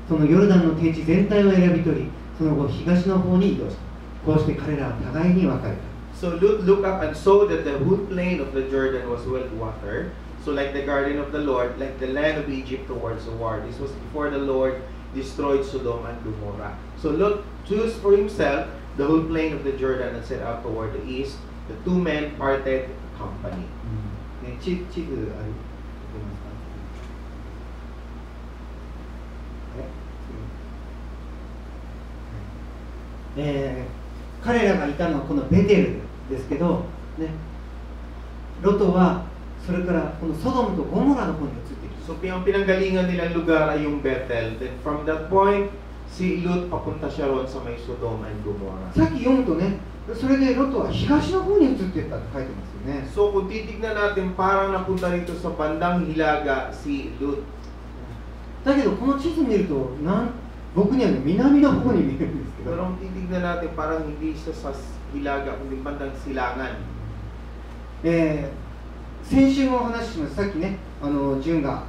そのヨルダンの低地全体を選び取り、その後東の方に移動した。こうして彼らは互いに分かれた。 So Lot looked up and saw that the whole plain of the Jordan was well watered. So like the garden of the Lord, like the land of Egypt towards the war. This was before the Lord destroyed Sodom and Gomorrah. So Lot chose for himself the whole plain of the Jordan and set out toward the east. The two men parted company. ね、地図ありますか？彼らがいたのはこのベテルですけど、ね、ロトはそれからこのソドムとゴモラの方に移ってきた。 So ang pinanggalingan nilang lugar ay yung Bethel. Then from that point, si Lot papunta siya ron sa may Sodom and Gomorrah. さっき読むとね、それでロトは東の方に移っていったって書いてますよね。 So kung titignan natin, parang napunta rito sa bandang hilaga si Lot. だけどこの地図見ると僕には、ね、南の方に見えるんですけど、 Pero kung titignan natin, parang hindi siya sa hilaga, kundi bandang silangan. 先週もお話ししました。さっきね、純が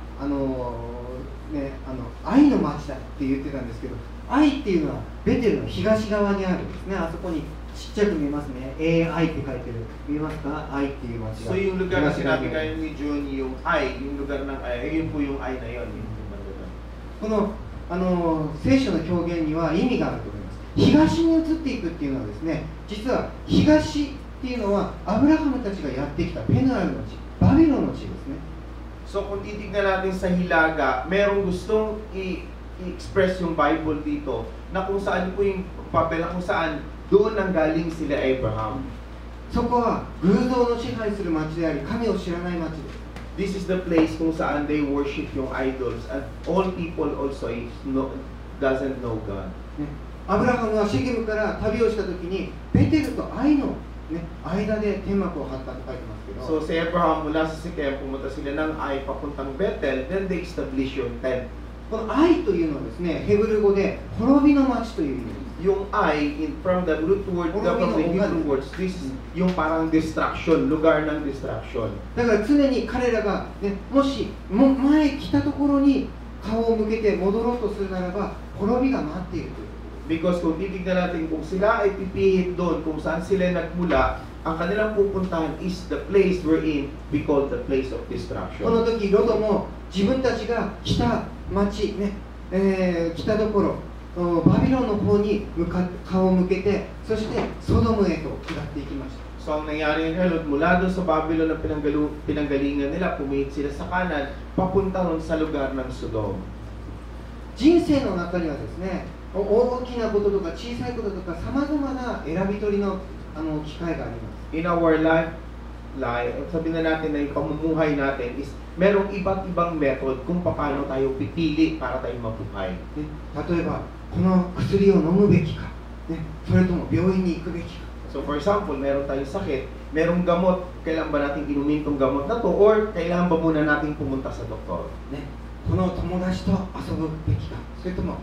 愛の町だって言ってたんですけど、愛っていうのはベテルの東側にあるんですね。あそこにちっちゃく見えますね。愛って書いてる。見えますか？愛っていう町が。 So yung lugar na sinabi kayo ni June, yung ay, yung lugar ng ay, yun po yung ay na yun. この聖書の表現には意味があると思います。東に移っていくっていうのはですね、実は東っていうのはアブラハムたちがやってきたペヌエルの地、バビロンの地ですね。 So kung titignan natin sa hilaga, merong gustong i-express yung Bible dito na kung saan po yung papel, kung saan doon ang galing sila Abraham. そこは偶像の支配する町であり、神を知らない町です。 This is the place kung saan they worship yung idols, and all people also doesn't know God. アブラハムはシェケムから旅をしたときにベテルと愛の、間で天幕を張ったと書いてますけど、 So si Abraham mula sa Sikem, pumunta sila ng Ai papuntang Bethel, then they established yung tent. この愛というのはですね、ヘブル語で滅びの町という意味です。 Yung Ai, from the root word, from the Hebrew words, this is yung parang distraction, lugar ng distraction. だから常に彼らが、もし前来たところに顔を向けて戻ろうとするならば滅びが待っているという。 Because kung titignan natin, kung sila ay pipihit doon, kung saan sila nagmula, ang kanilang pupuntahan is the place wherein we call the place of destruction. この時ロトも自分たちが来た町、来たところ、バビロンの方に顔を向けて、そしてソドムへと下っていきました。 So ang nangyari ng Lot, mula doon sa Babylon na pinanggalingan nila, pumihit sila sa kanan, papunta ron sa lugar ng Sodom. 人生の中にはですね、大きなこととか小さいこととかさまざまな選び取りの機会があります。 In our life, sabihin na natin na yung pamumuhay natin is merong iba't ibang method kung paano tayo pipili para tayo mabuhay. 例えば、この薬を飲むべきか、それとも病院に行くべきか。 So for example, meron tayong sakit, merong gamot, kailangan ba natin inumin tong gamot na to, or kailangan ba muna natin pumunta sa doktor? この友達と遊ぶべきか、それとも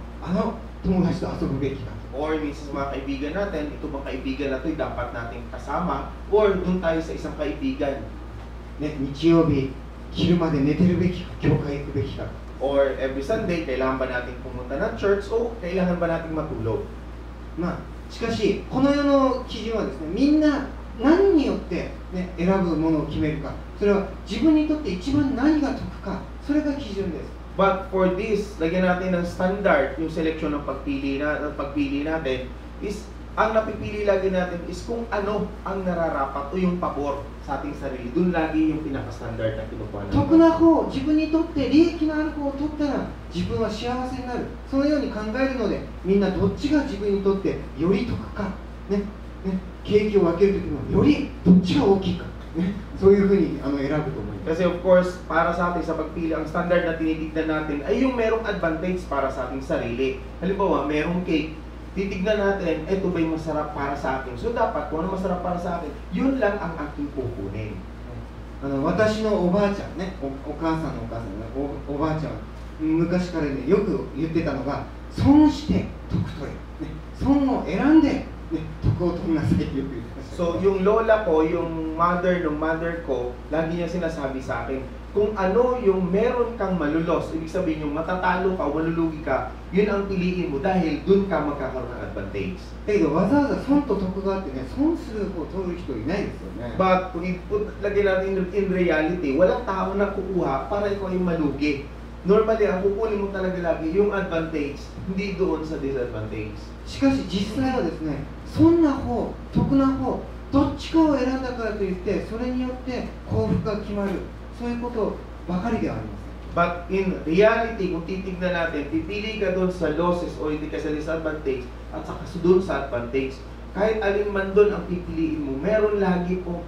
友達と遊ぶべきか。 Or minsan sa mga kaibigan natin, ito bang kaibigan na ito dapat natin kasama, or dun tayo sa isang kaibigan. 日曜日、昼まで寝てるべきか、教会行くべきか。 Or every Sunday, kailangan ba natin pumunta ng church, o kailangan ba natin matulog? しかし、この世の基準はですね、みんな何によって、選ぶものを決めるか、それは自分にとって一番何が得か、それが基準です。 But for this, lagyan natin ng standard yung seleksyon ng pagpili natin is, ang napipili lagi natin is kung ano ang nararapat o yung pabor sa ating sarili. Doon lagi yung pinaka-standard na kinukuha natin. 得な方、自分にとって利益のある方を取ったら自分は幸せになる。そのように考えるので、みんなどっちが自分にとってより得か、ケーキを分けるときもよりどっちが大きいか、そういうふうに選ぶと思います。 Kasi of course, para sa atin sa pagpili, ang standard na tinitignan natin ay yung merong advantage para sa ating sarili. Halimbawa, merong cake, titignan natin, ito ba yung masarap para sa akin? So dapat, kung ano masarap para sa akin, yun lang ang aking kukunin. 私のおばあちゃんね、お母さんのお母さんね、おばあちゃんは昔からね、よく言ってたのが、損して得取れ、損を選んで、得を取りなさいってよく言ってました。 So yung lola ko, yung mother ko, lagi niya sinasabi sa akin, kung ano yung meron kang malulos, ibig sabihin yung matatalo ka, malulugi ka, yun ang piliin mo dahil dun ka magkakaroon ng advantage. だけどわざわざ損と得があってね、損する方を取る人いないですよね。 But kung lagyan natin in reality, walang tao na kukuha para ikaw yung malugi. Normally, ang kukunin mo talaga lagi yung advantage, hindi doon sa disadvantage. しかし実際はですね、損な方、得な方、どっちかを選んだからといって、それによって幸福が決まる、そういうことばかりではありません。But in reality, kung titignan natin, pipili ka doon sa losses o hindi ka sa disadvantage at saka doon sa advantage. Kahit alin man doon ang pipiliin mo, meron lagi po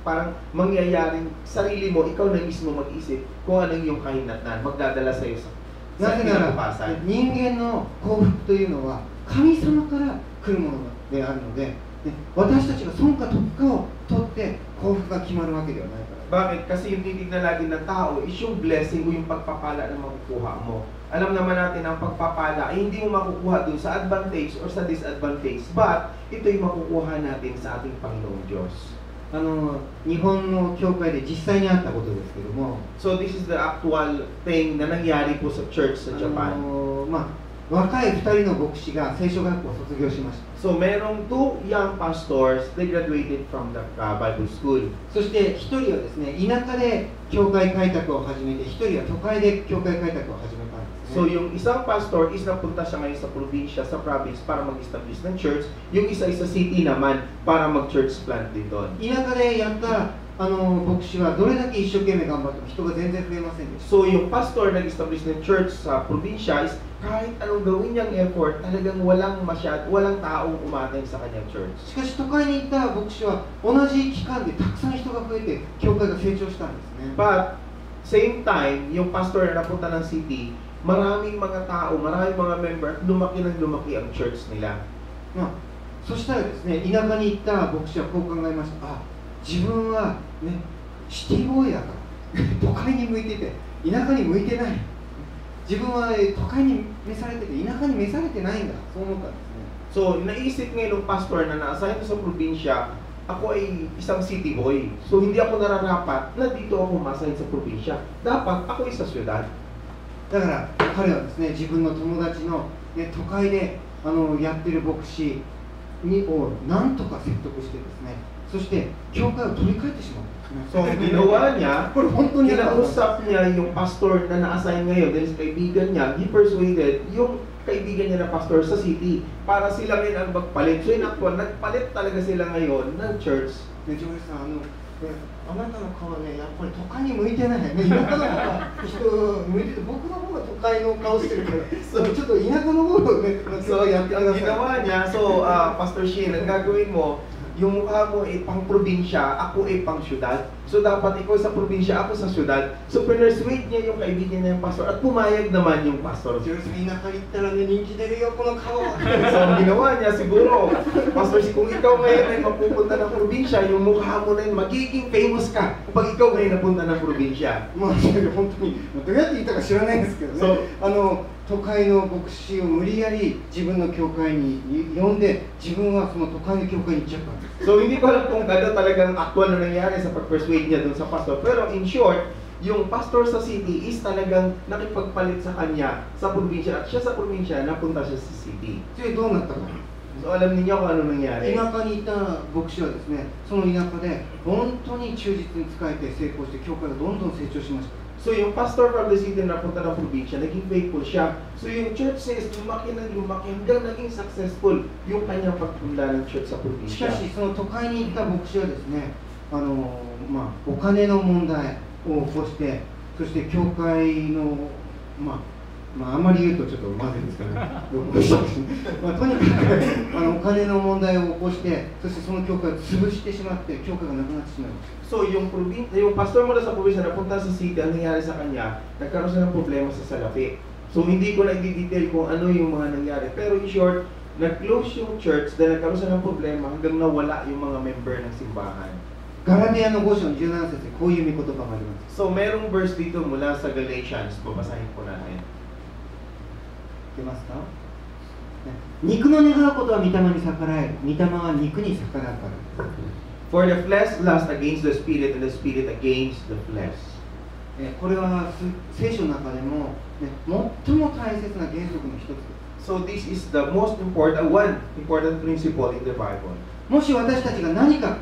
parang mangyayaring sarili mo, ikaw na mismo mag-isip kung anong yung kahinatnan, magdadala sa iyo sa なぜなら kinabukasan. 人間の幸福というのは神様から来るものであるので、私たちが損か得かを取って幸福が決まるわけではないから。 Bakit? Kasi yung titignan lagi ng tao is yung blessing o yung pagpapala na makukuha mo. Alam naman natin ang pagpapala ay hindi mo makukuha dun sa advantage or sa disadvantage, but ito yung makukuha natin sa ating Panginoong Diyos. 日本の教会で実際にあったことですけども、 So this is the actual thing na nangyari po sa church sa Japan. 若い2人の牧師が聖書学校を卒業しました。 So merong two young pastors, they graduated from the Bible school. そして1人はですね、田舎で教会開拓を始めて、1人は都会で教会開拓を始めたんですね。 So yung isang pastor is napunta siya ngayon sa probinsya, sa province para mag-establish ng church. Yung isa sa city naman para mag-church plant din doon. 田舎でやった牧師はどれだけ一生懸命頑張っても人が全然増えませんでした。 So yung pastor nag-establish ng church sa probinsya is kahit anong gawin niyang effort, talagang walang taong umatay sa kanyang church. しかし都会に行った牧師は同じ期間でたくさん人が増えて教会が成長したんですね。 But same time, yung pastor na napunta ng city, maraming mga tao, maraming mga member, at lumaki ng lumaki ang church nila. そしたらですね、田舎に行った牧師はこう考えました。自分はね、シティボーイだから都会に向いてて田舎に向いてない。自分は都会に召されてて田舎に召されてないんだ。そう思ったんですね。 So, naisip ngayon ng pastor na na-assign sa probinsya, ako ay isang city boy. So, hindi ako nararapat na dito ako ma-assign sa probinsya. Dapat ako ay sa syudad. だから彼はですね、自分の友達の、都会でやってる牧師をなんとか説得してですね、そして教会を取り替えてしまうんですね。 So, ginawa niya, これ本当に kinausap niya yung pastor na na-assign ngayon dahil sa kaibigan niya, he persuaded yung kaibigan niya na pastor sa city para sila ngayon ang magpalit. So, in actual, nagpalit talaga sila ngayon ng church. ね、ジョージさん、あなたの顔はね、やっぱり都会に向いてないね。田舎の方が人向いてて、僕の方が都会の顔してるから、ちょっと田舎の方をね、 So, やってください。 ang ginawa niya, so, Pastor Shane, ang gagawin mo, yung mukha mo ay pang probinsya, ako ay pang syudad. So, dapat ikaw sa probinsya, ako sa syudad. So, persuade niya yung kaibigan niya yung pastor at pumayag naman yung pastor. ジョージさん、田舎に行ったらね、人気出るよ、この顔。 So, ang ginawa niya, siguro, Pastor Shane, kung ikaw ngayon ay mapupunta ng probinsya, yung mukha mo na yun, magiging famous ka kapag ikaw ngayon napunta ng probinsya. まあ、本当に、どうやって言ったか知らないんですけどね。都会の牧師を無理やり自分の教会に呼んで、自分はその都会の教会に行っちゃったんです。 So, hindi ko alam kung ano talagang actual na nangyari sa pag-persuade niya dun sa pastor. Pero in short, yung pastor sa city is talagang nakipagpalit sa kanya sa probinsya. At siya sa probinsya, napunta siya sa city. それどうなったか。 So, alam niyo kung ano nangyari. 田舎にいた牧師はですね、その田舎で本当に忠実に仕えて成功して教会がどんどん成長しました。 So, yung pastor from the city na napunta ng probinsya, naging faithful siya. So, yung church says, lumaki ng lumaki hanggang naging successful yung kanyang pagpunta ng church sa し probinsya. かしその都会に行った牧師はですね、お金の問題を起こして、そして教会のあんまり言うとちょっとまずいですかね。とにかくお金の問題を起こして、そしてその教会を潰してしまって、教会がなくなってしまいました。 So, yung pastor mula sa probinsya na punta sa city, ang nangyari sa kanya, nagkaroon siya ng problema sa salapi. So, hindi ko na i-detail kung ano yung mga nangyari. Pero in short, nag-close yung church dahil nagkaroon siya ng problema hanggang nawala yung mga member ng simbahan. ガラティアの5章の17節でこういう御言葉があります。 So, merong verse dito mula sa Galatians, babasahin po natin. 出ますか？肉の願うことは御霊に逆らえる。御霊は肉に逆らうから。 For the flesh lusts against the spirit, and the spirit against the flesh. これは聖書の中でも、最も大切な原則の一つです。 So, this is the most important, one important principle in the Bible. もし私たちが何か、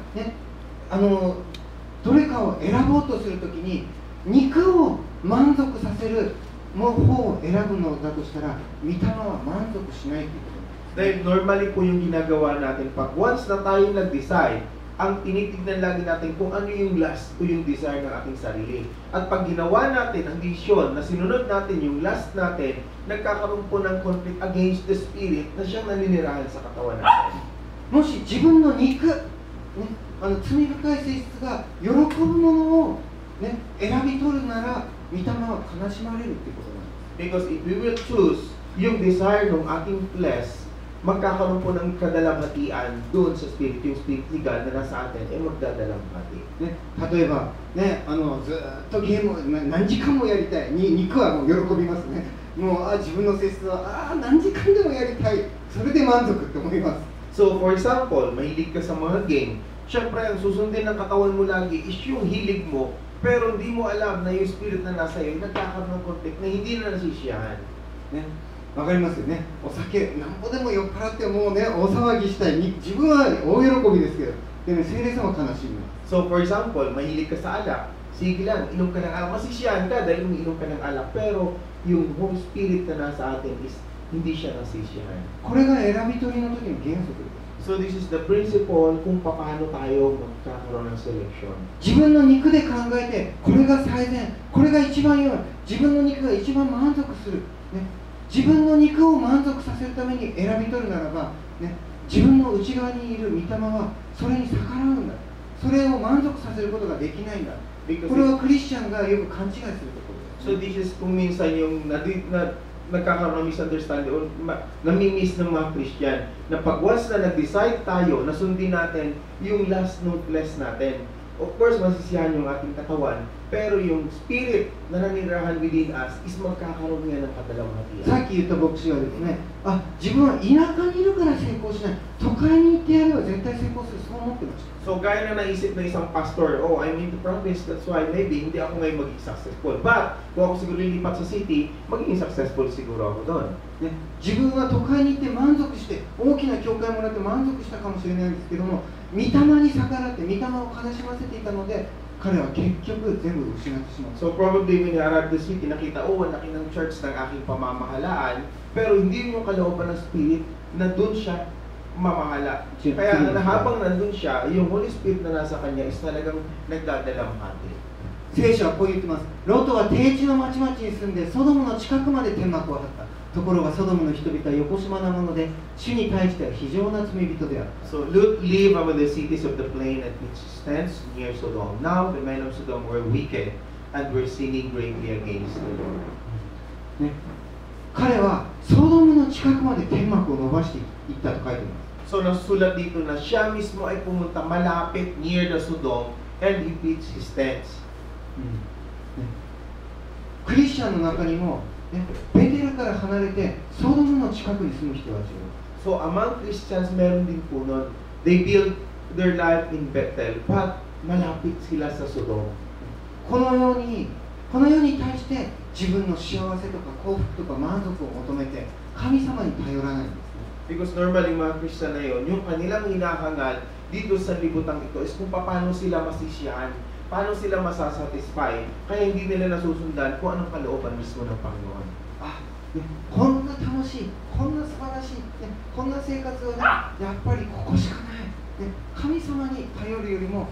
どれかを選ぼうとするときに肉を満足させる方を選ぶのだとしたら、御霊は満足しないということです。 Dahil normally po yung ginagawa natin, pag once na tayo nag-decide, ang tinitignan lagi natin kung ano yung lust o yung desire ng ating sarili. At pag ginawa natin ang desisyon na sinunod natin yung lust natin, nagkakaroon po ng conflict against the spirit na siyang naninirahan sa katawan natin. もし自分の肉、ね、罪深い性質が喜ぶものを、ね、選び取るなら、御霊は悲しまれるっていうことなんです。 Because if we will choose yung desire ng ating flesh, magkakaroon po ng kadalamhatian doon sa spirit, yung spirit legal na nasa atin ay magdadalamhati. ね、例えば、ね、ずっとゲームを何時間もやりたい、肉はもう喜びますね。もう自分の性質は何時間でもやりたい、それで満足って思います。 So for example, mahilig ka sa mga game, syempre ang susundin ng katawan mo lagi is yung hilig mo, pero hindi mo alam na yung spirit na nasa iyo, nagkakaroon ng conflict na hindi na nasisiyahan. ね、わかりますよね。お酒なんぼでも酔っ払ってもうね、大騒ぎしたい。自分は大喜びですけど、でね、聖霊様は悲しみます。 So for example, mahilig ka sa alak, sige lang, inom ka ng alak, masisiyahan ka dahil umiinom ka ng alak, pero yung Holy Spirit na nasa atin is hindi siya nasisiyahan. これが選び取りの時の原則です。 So this is the principle kung paano tayo magkakaroon ng selection. 自分の肉で考えて、これが最善、これが一番良い、自分の肉が一番満足する、ね、自分の肉を満足させるために選び取るならば、ね、自分の内側にいる御霊はそれに逆らうんだ。それを満足させることができないんだ。これはクリスチャンがよく勘違いするところです。 So this is kung minsan yung nagkakaroon ng misunderstanding o namimiss ng mga Christian na pag once na nag-decide tayo na sundin natin yung last ng flesh natin, of course masisiyahan yung ating katawan, pero yung spirit na nanirahan within us is magkakaroon nga ng kadalamhatian. さっき言った牧師はですね、自分は田舎にいるから成功しない、都会に行ってやれば絶対成功する、そう思ってました。 So gaya na naisip ng isang pastor, oh, I'm in the province, that's why maybe hindi ako ngayon maging successful. But kung ako siguro lilipat sa city, magiging successful siguro ako doon. ね、自分は都会に行って満足して大きな教会もらって満足したかもしれないんですけども、御霊に逆らって御霊を悲しませていたので彼は結局全部失ってしまう。 So probably when you arrive the city, nakita, oh, ang laki ng church ng aking pamamahalaan, pero hindi yung kalooban ng spirit na doon siya mamahala. Kaya habang nandun siya, yung Holy Spirit na nasa kanya is talagang nagdadalamhati. 聖書はこう言ってます。ロトは低地の町々に住んでソドムの近くまで天幕を張った。ところがソドムの人々はよこしまなもので、主に対しては非常な罪人であった。 So Lot lived among the cities of the plain at which stands near Sodom. Now the men of Sodom were wicked and were sinning greatly against the Lord. ね、彼はソドムの近くまで天幕を伸ばしていったと書いています。 So nasulat dito na siya mismo ay pumunta malapit near the Sodom and he pitched his tents. クリスチャンの中にも、ね、ベテルから離れてソドムの近くに住む人たちがいる。 So among Christians, meron din po nun, they build their life in Bethel, but malapit sila sa Sodom. このように対して自分の幸せとか幸福とか満足を求めて神様に頼らないんですね。 Because normally mga Christian na yun, yung kanilang hinahangal dito sa libutan ito is kung paano sila masisiyahan, paano sila masasatisfy, kaya hindi nila nasusundan kung anong kalooban mismo ng Panginoon. こんな楽しい、こんな素晴らしい、こんな生活はね、やっぱりここしかない、神様に頼るよりも、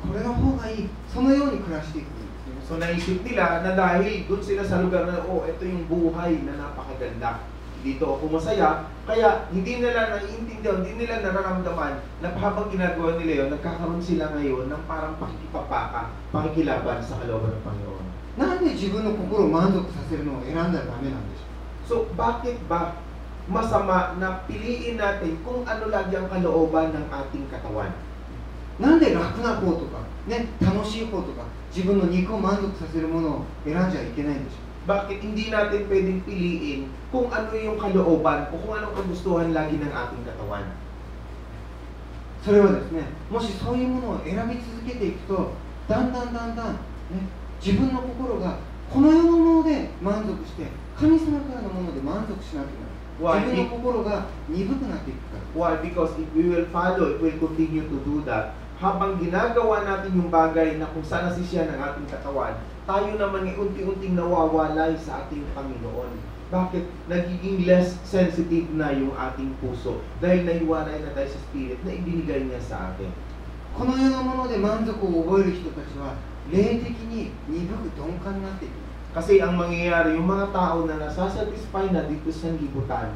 これの方がいい、そのように暮らしていくんですね。 So naisip nila na dahil doon sila sa lugar na, oh, ito yung buhay na napakaganda, dito ako masaya, kaya hindi nila naiintindihan, hindi nila nararamdaman na habang ginagawa nila yun, nagkakaroon sila ngayon ng parang pakikipapaka, pakikilaban sa kalooban ng Panginoon. なんで自分の心を満足させるのを選んだらダメなんでしょう。 So bakit ba masama na piliin natin kung ano lagi ang kalooban ng ating katawan? なんで楽な方とか、ね、楽しい方とか、自分の肉を満足させるものを選んじゃいけないんでしょう。 Bakit hindi natin pwedeng piliin kung ano yung kalooban o kung anong kagustuhan lagi ng ating katawan? それはですね、もしそういうものを選び続けていくと、だんだん、ね、自分の心がこの世のもので満足して、神様からのもので満足しなくなる。自分の心が鈍くなっていくから。 Why? Because if we will follow, if we will continue to do that, habang ginagawa natin yung bagay na kung saan nasisiya ng ating katawan, tayo naman ay unti-unting nawawalay sa ating Panginoon. Bakit? Nagiging less sensitive na yung ating puso dahil nahiwalay na tayo sa spirit na ibinigay niya sa atin. この世のもので満足を覚える人たちは霊的に鈍く鈍感になっていく。 Kasi ang mangyayari, yung mga tao na nasasatisfy na dito sa libutan,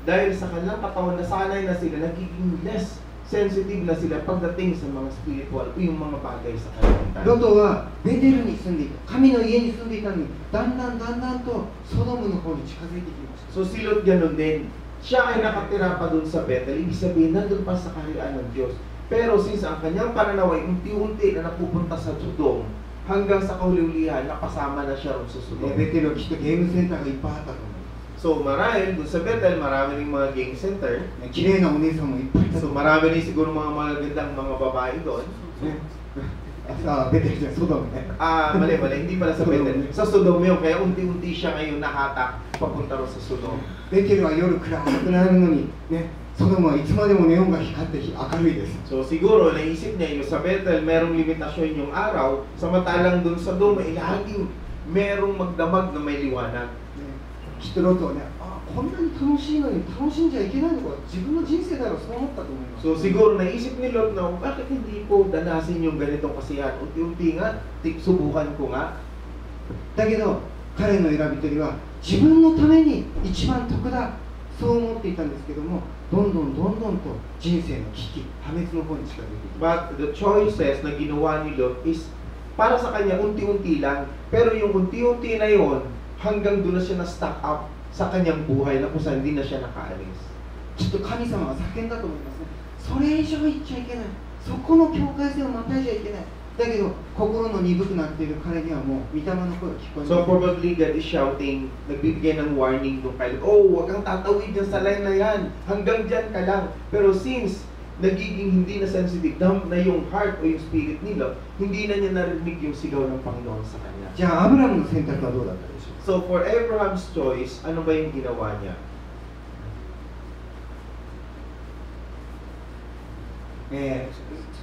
dahil sa kanilang katawan nasanay na sila, nagiging less sensitive na sila pagdating sa mga spiritual o yung mga bagay sa kalibutan. ロトはベテルに住んでいた、神の家に住んでいたのに、だんだんとソドムの方に近づいてきました。 So si Lot ganun din. Siya ay nakatira pa dun sa Bethel, ibig sabihin nandun pa sa kaharian ng Diyos. Pero since ang kanyang pananaw ay unti-unti na napupunta sa Sodom, hanggang sa kahuli-hulihan, nakasama na siya ron sa Sodom. ベテルはきっとゲームセンターがいっぱいあったと思います。 So marahil, dun sa Bethel, marami ring mga game center. 綺麗なお姉さんもいっぱいいたと So 思います。 marami rin siguro mga magagandang mga babae doon. あ、ベテルじゃない、ソドムね。 Mali, hindi pala sa Bethel. Sa Sodom yun, kaya unti-unti siya ngayon nahatak papunta rin sa Sodom. ベテルは夜暗くなるのに、ね、ソドムはいつまでもネオンが光って明るいです。 So siguro, naisip niya yung sa Bethel, merong limitasyon yung araw, samantalang dun sa Sodom, ay laging merong magdamag na may liwanag. きっとロトはね、あ、こんなに楽しいのに楽しんじゃいけないのか、自分の人生だろう、そう思ったと思います。 So siguro naisip ni Lot na, bakit hindi ko danasin yung ganitong kasiyahan? Unti-unti nga, subukan ko nga. だけど彼の選び取りは自分のために一番得だ、そう思っていたんですけども、どんどんと人生の危機、破滅の方に近づいていきます。 But the choices na ginawa ni Lot is para sa kanya unti-unti lang. Pero yung unti-unti na yon, hanggang doon na siya na-stack up sa kanyang buhay na kung saan hindi na siya nakaalis. きっと神様は叫んだと思いますね。それ以上言っちゃいけない。そこの境界線をまたいじゃいけない。だけど心の鈍くなっている彼にはもう御霊の声が聞こえ So ます。 probably God is shouting, nagbibigay ng warning doon kay Lot, oh, huwag kang tatawid dyan sa line na yan. Hanggang dyan ka lang. Pero since nagiging hindi na sensitive na yung heart o yung spirit ni Lot, hindi na niya narinig yung sigaw ng Panginoon sa kanya. じゃあアブラムの選択はどうだったでしょうか。 So for Abraham's choice, ano ba yung ginawa niya?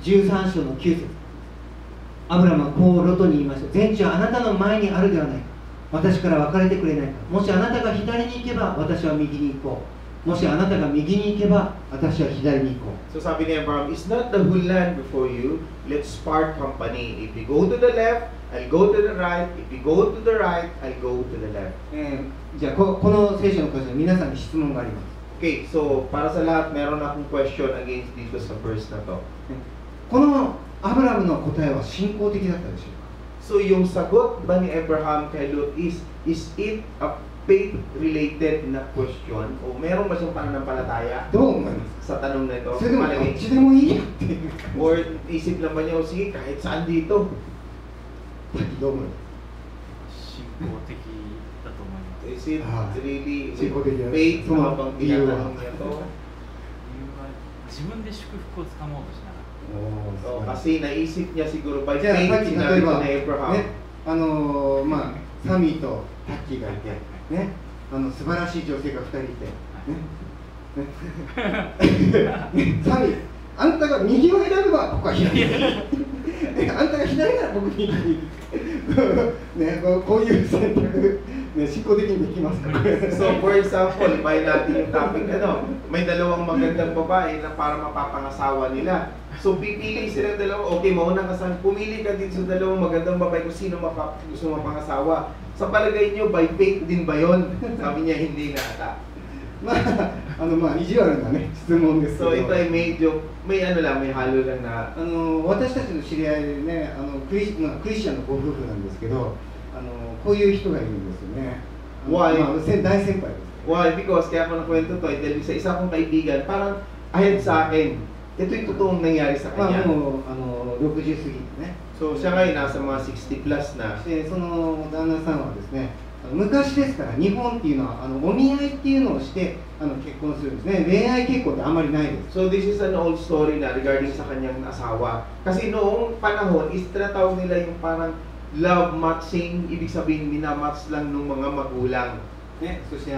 13章の9節、アブラムはこうロトに言いました。全地はあなたの前にあるではないか。私から別れてくれないか。もしあなたが左に行けば私は右に行こう。もしあなたが右に行けば私は左に行こう。 So sabi ni Abraham, is not the whole land before you, let's part company. If you go to the left, I'll go to the right. If you go to the right, I'll go to the left. じゃあこの聖書の箇所で皆さんに質問があります。 Okay, so para sa lahat, meron akong question against dito sa verse na to. このアブラムの答えは信仰的だったでしょうか。 So yung sagot ba ni Abraham kay Lot is it a faith-related na question? O meron ba siyang pananampalataya どう思いますか。 sa tanong na ito? それでもどっ Malagay. ちでもいいやっていう Or isip lang ba niya, o sige, kahit saan dito? どう思います。信仰的だと思います。 Is it really 信仰的な faith その habang 理由は tinatanong niya to? 理由は自分で祝福をつかもうとしなかった。 So, kasi naisip niya siguro by じゃあ faith さっき例 sinabi え ko ば na Abraham. ね、まあサミーとタッキーがいてね、素晴らしい女性が2人いてね、サミー、あんたが右を選べば僕は左あんたが左なら僕右にね、こういう選択、ね、信仰的にできますか。 So, for example, ibahin natin yung topic, may dalawang magandang babae na para mapapangasawa nila. So, pipili sila dalawa, okay, maunang kasal, pumili ka din sa dalawang magandang babae kung sino gusto mapangasawa. Sa palagay nyo, by faith din ba yun? Sabi niya, hindi na ata. まあ意地悪なね質問ですけ So, ど。 ito ay medyo, may ano lang, may halo lang na, 私たちの知り合いでね、クリスチャンのご夫婦なんですけど、こういう人がいるんですよね。 Why? 大先輩です。 why? Because, kaya ako nakwento to, dahil sa isa kong kaibigan, parang ahead sa akin. Ito yung totoong nangyari sa まあ kanya. もう60過ぎてね。 So, siya ngayon nasa mga 60 plus na. でその旦那さんはですね、昔ですから日本っていうのはお見合いっていうのをして結婚するんですね。恋愛結婚ってあんまりないです。 So this is an old story na regarding sa kanyang asawa. Kasi noong panahon, is tinatawag nila yung parang love matching, ibig sabihin minamatch lang ng mga magulang. ね、そして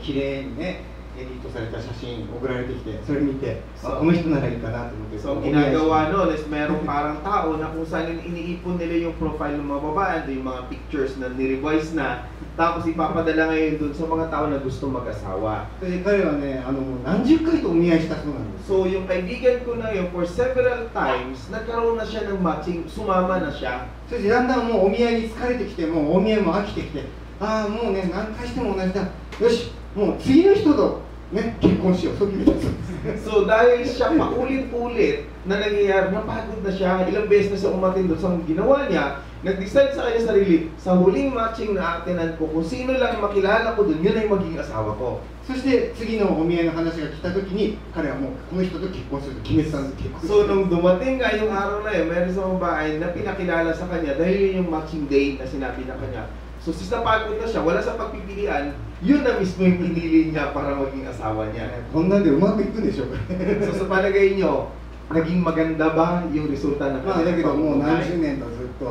綺麗にね、エディットされた写真送られてきて、それ見て、So- この人ならいいかなと思って、 So, ang ginagawa nun is merong parang tao na kung saan iniipon nila yung profile ng mga babae, yung mga pictures na ni-revise na, tapos ipapadala ngayon dun sa mga tao na gusto mag-asawa. それで彼はね、もう何十回とお見合いしたそうなんです。 So, yung kaibigan ko na yun, for several times, nagkaroon na siya ng matching, sumama na siya. そしてだんだんもうお見合いに疲れてきて、もうお見合いも飽きてきて、ああ、もうね、何回しても同じだ、よし、もう次の人と、ね、結婚しよう、そう決めたそうです。 So, dahil siya paulit-ulit na nangyayari, napagod na siya, ilang beses na siya umatin doon sa ginawa niya, nag-decide sa kanya sarili, sa huling matching na atinan ko, kung sino lang makilala ko doon, yun ay magiging asawa ko. そして次のお見合いの話が来た時に、彼はもうこの人と結婚すると決めてたんです。結婚する So, nung dumating nga yung araw na yun, meron sa babae na pinakilala sa kanya dahil yun yung matching date na sinabi na kanya. So, since napagod na siya, wala sa pagpipilian, yun na mismo yung pinili niya para maging asawa niya. こんなんでうまくいくんでしょうか。 So, sa palagay niyo, naging maganda ba yung resulta ng まあだけどもう何 pagpupulay? 十年とずっとう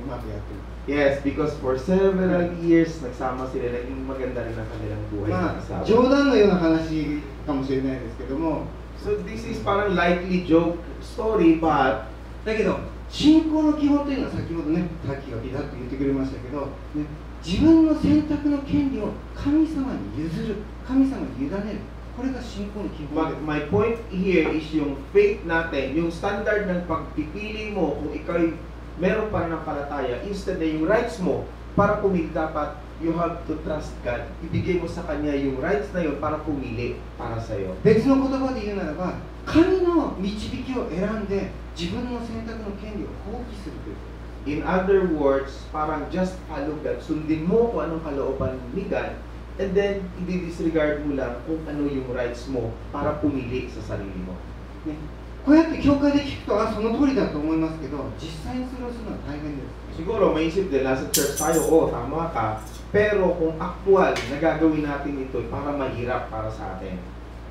まくやってる。 Yes, because for several years, nagsama sila, naging maganda rin ang kanilang buhay ま ng あ asawa. 冗談のような話かもしれないですけども、 So, this is parang lightly joke story, but だけど信仰の基本というのは先ほどね、さっきがビタッと言ってくれましたけど、ね、自分の選択の権利を神様に譲る、神様に委ねる、これが信仰の基本 but です。 my point here is yung faith natin, yung standard ng pagpipili mo kung ikaw'y meron pa rin ng palataya, instead na yung rights mo para pumili, dapat you have to trust God. Ibigay mo sa Kanya yung rights na yun para pumili para sa'yo. 別の言葉で言うならば、神の導きを選んで自分の選択の権利を放棄するということ。 In other words, parang just follow God. Sundin mo kung anong kalooban ni God, and then i-disregard mo lang kung ano yung rights mo para pumili sa sarili mo. ね、こうやって教会で聞くと、あ、その通りだと思いますけど、実際にそれをするのは大変です。 Siguro maisip din, nasa church tayo, oh, tama ka, pero kung actual na gagawin natin ito, parang mahirap para sa atin.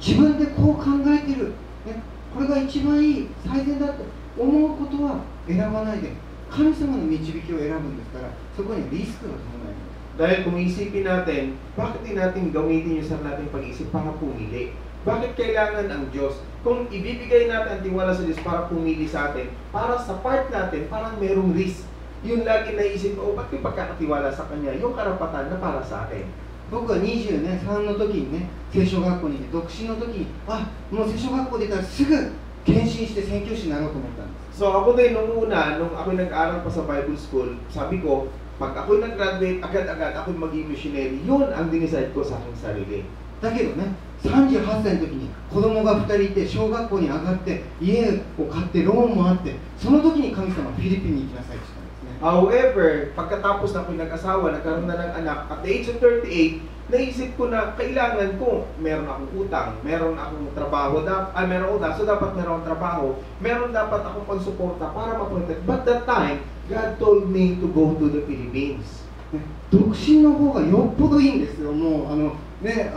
自分でこう考えてる、ね、これが一番いい、最善だと思うことは選ばないで、神様の導きを選ぶんですから、そこにはリスクが伴います。 Dahil kung isipin natin, bakit din natin gamitin yung sarili nating pag-isip para pumili? Bakit kailangan ang Diyos? Kung ibibigay natin ang tiwala sa Diyos para pumili sa atin, para sa part natin, parang merong risk. Yun lagi naisip, oh, ba't yung pagkakatiwala sa Kanya? Yung karapatan na para sa akin. 僕は23の時にね、聖書学校にいて、独身の時に、あ、もう聖書学校出たらすぐ献身して宣教師になろうと思ったんです。 So ako din nung una, nung ako nag-aral pa sa Bible School, sabi ko, pag ako nag-graduate, agad-agad ako maging missionary. Yun ang dinicide ko sa aking sarili. だけどね、38歳の時に子供が2人いて、小学校に上がって、家を買って、ローンもあって、その時に神様はフィリピンに行きなさいって言ったんですね。 However, pagkatapos na ako nag-asawa, nagkaroon na ng anak, at the age of 38, naisip ko na kailangan ko, meron akong utang, meron akong trabaho, meron utang, so dapat meron akong trabaho, meron dapat akong pagsuporta para ma-protect. But that time, God told me to go to the Philippines. ね、独身の方がよっぽどいいんですよ。もうね、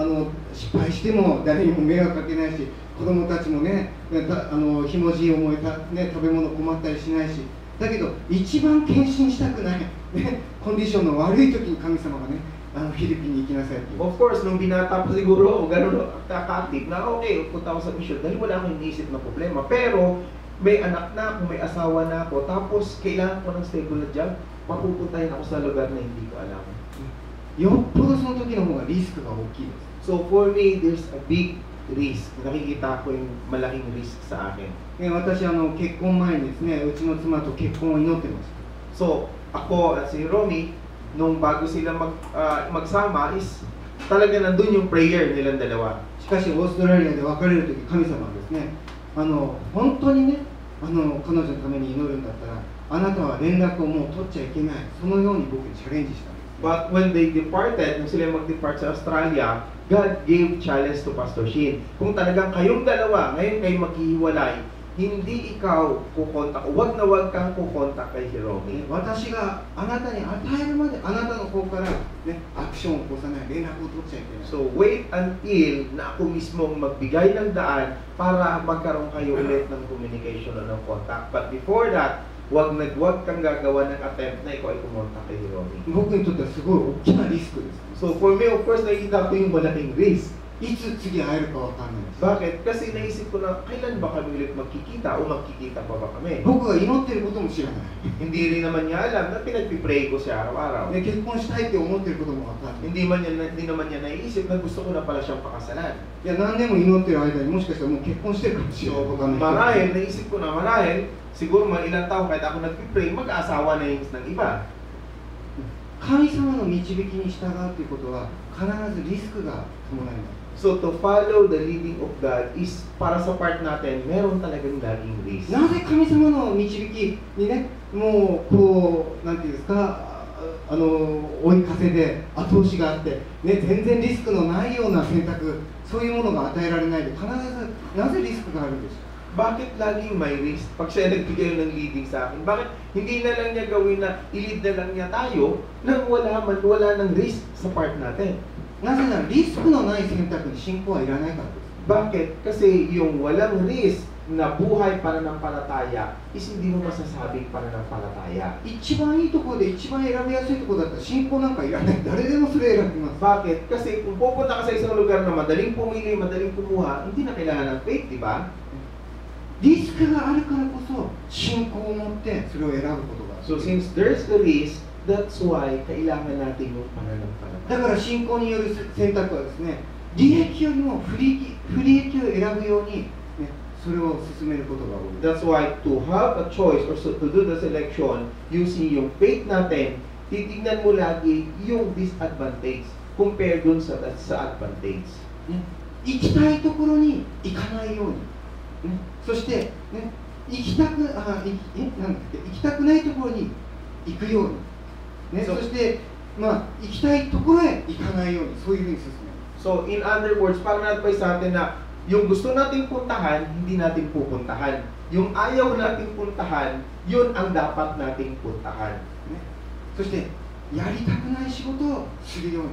失敗しても誰にも迷惑かけないし、子供たちもね、ひもじい思いね、食べ物困ったりしないし、だけど一番献身したくない、ね、コンディションの悪い時に神様がね、フィリピンに行きなさいっていう。 Of course, nung binata pa siguro ako, ganun ka-active na okay, punta ako sa mission dahil wala akong iniisip na problema. Pero may anak na ako, may asawa na ako, tapos kailangan ko ng stable na job, mapupuntahin ako sa lugar na hindi ko alam. よっぽどその時の方がリスクが大きいです。 So for me, there's a big risk. Nakikita ko yung malaking risk sa akin. ね、私結婚前にですね、うちの妻と結婚を祈ってました。 So ako at si Romy, nung bago sila magsama is talaga nandun yung prayer nilang dalawa. しかしオーストラリアで別れる時、神様はですね、本当にね、彼女のために祈るんだったら、あなたは連絡をもう取っちゃいけない、そのように僕にチャレンジしたんです。 But when they departed, nung sila mag-depart sa Australia, God gave challenge to Pastor Shin. Kung talagang kayong dalawa, ngayon kayo maghihiwalay, hindi ikaw kukontak, wag na wag kang kukontak kay Hiromi. 私があなたに与えるまで、あなたの方から、ね、アクションを起こさない、連絡を取っちゃいけない。 So wait until na ako mismo magbigay ng daan para magkaroon kayo ulit ng communication o ng contact. But before that, wag kang gagawa ng attempt na ikaw ay kumontak kay Hiromi. 僕にとってはすごい大きなリスクです。 So for me, of course, nakikita ko yung malaking risk. いつ次会えるかわかんないです。 Bakit? Kasi naisip ko na, kailan ba kami ulit magkikita o magkikita pa ba kami? 僕が祈ってることも知らない。 Hindi rin naman niya alam na pinagpipray ko siya araw-araw. ね、結婚したいって思ってることもわかんない。 Hindi naman niya naiisip na gusto ko na pala siyang pakasalan. いや、何年も祈ってる間にもしかしたらもう結婚してるかもしれない。 So, わかんない。 marahil, naisip ko na marahil, siguro mga ilang taon kahit ako nagpipray, mag-aasawa na yung ng iba. 神様の導きに従うということは必ずリスクが伴います。 So, to follow the leading of God is, para sa part natin, meron talagang laging risk. なぜ神様の導きにね、もうこう、なんていうんですか、追い風で後押しがあって、ね、全然リスクのないような選択、そういうものが与えられないで、必ずなぜリスクがあるんですか。 Bakit laging may risk? Pag siya nagbigay ng leading sa akin, bakit hindi na lang niya gawin na i-lead na lang niya tayo nang wala ng risk sa part natin? なぜならリスクのない選択に信仰はいらないからです。 Bakit? Kasi yung walang risk na buhay pananampalataya is hindi mo masasabing pananampalataya. 一番いいところで一番選びやすいところだったら信仰なんかいらない。誰でもそれ選びます。 Bakit? Kasi kung pupunta ka sa isang lugar na madaling pumili, madaling kumuha, hindi na kailangan ng faith, di ba? リスクがあるからこそ信仰を持ってそれを選ぶことがある。 So since there's the risk, that's why kailangan natin yung pananampalataya. だから信仰による選択はですね、利益よりも不利益を選ぶように、ね、それを進めることが多い。 That's why to have a choice or so to do the selection using yung faith natin, titignan mo lagi yung disadvantage compare dun sa advantage. ね、行きたいところに行かないように、ね、そして、ね、行きたくないところに行くように、ね、そして、まあ、行きたいところへ行かないように、そういうふうに進める。 So in other words, parang na-advise sa atin na yung gusto nating puntahan, hindi natin pupuntahan. Yung ayaw nating puntahan, yun ang dapat nating puntahan. ね、そしてやりたくない仕事をするように、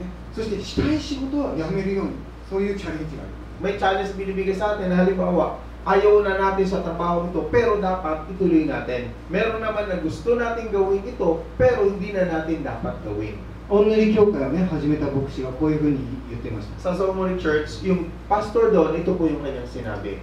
ね、そしてしたい仕事をやめるように、そういうチャレンジがあります。 May challenge binibigay sa atin na halimbawa, ayaw na natin sa trabaho ito, pero dapat ituloy natin. Meron naman na gusto natin gawin ito, pero hindi na natin dapat gawin. 御塗り教会をね、始めた牧師がこういうふうに言ってました。 Sa Solomon Church, yung pastor doon, ito po yung kanyang sinabi.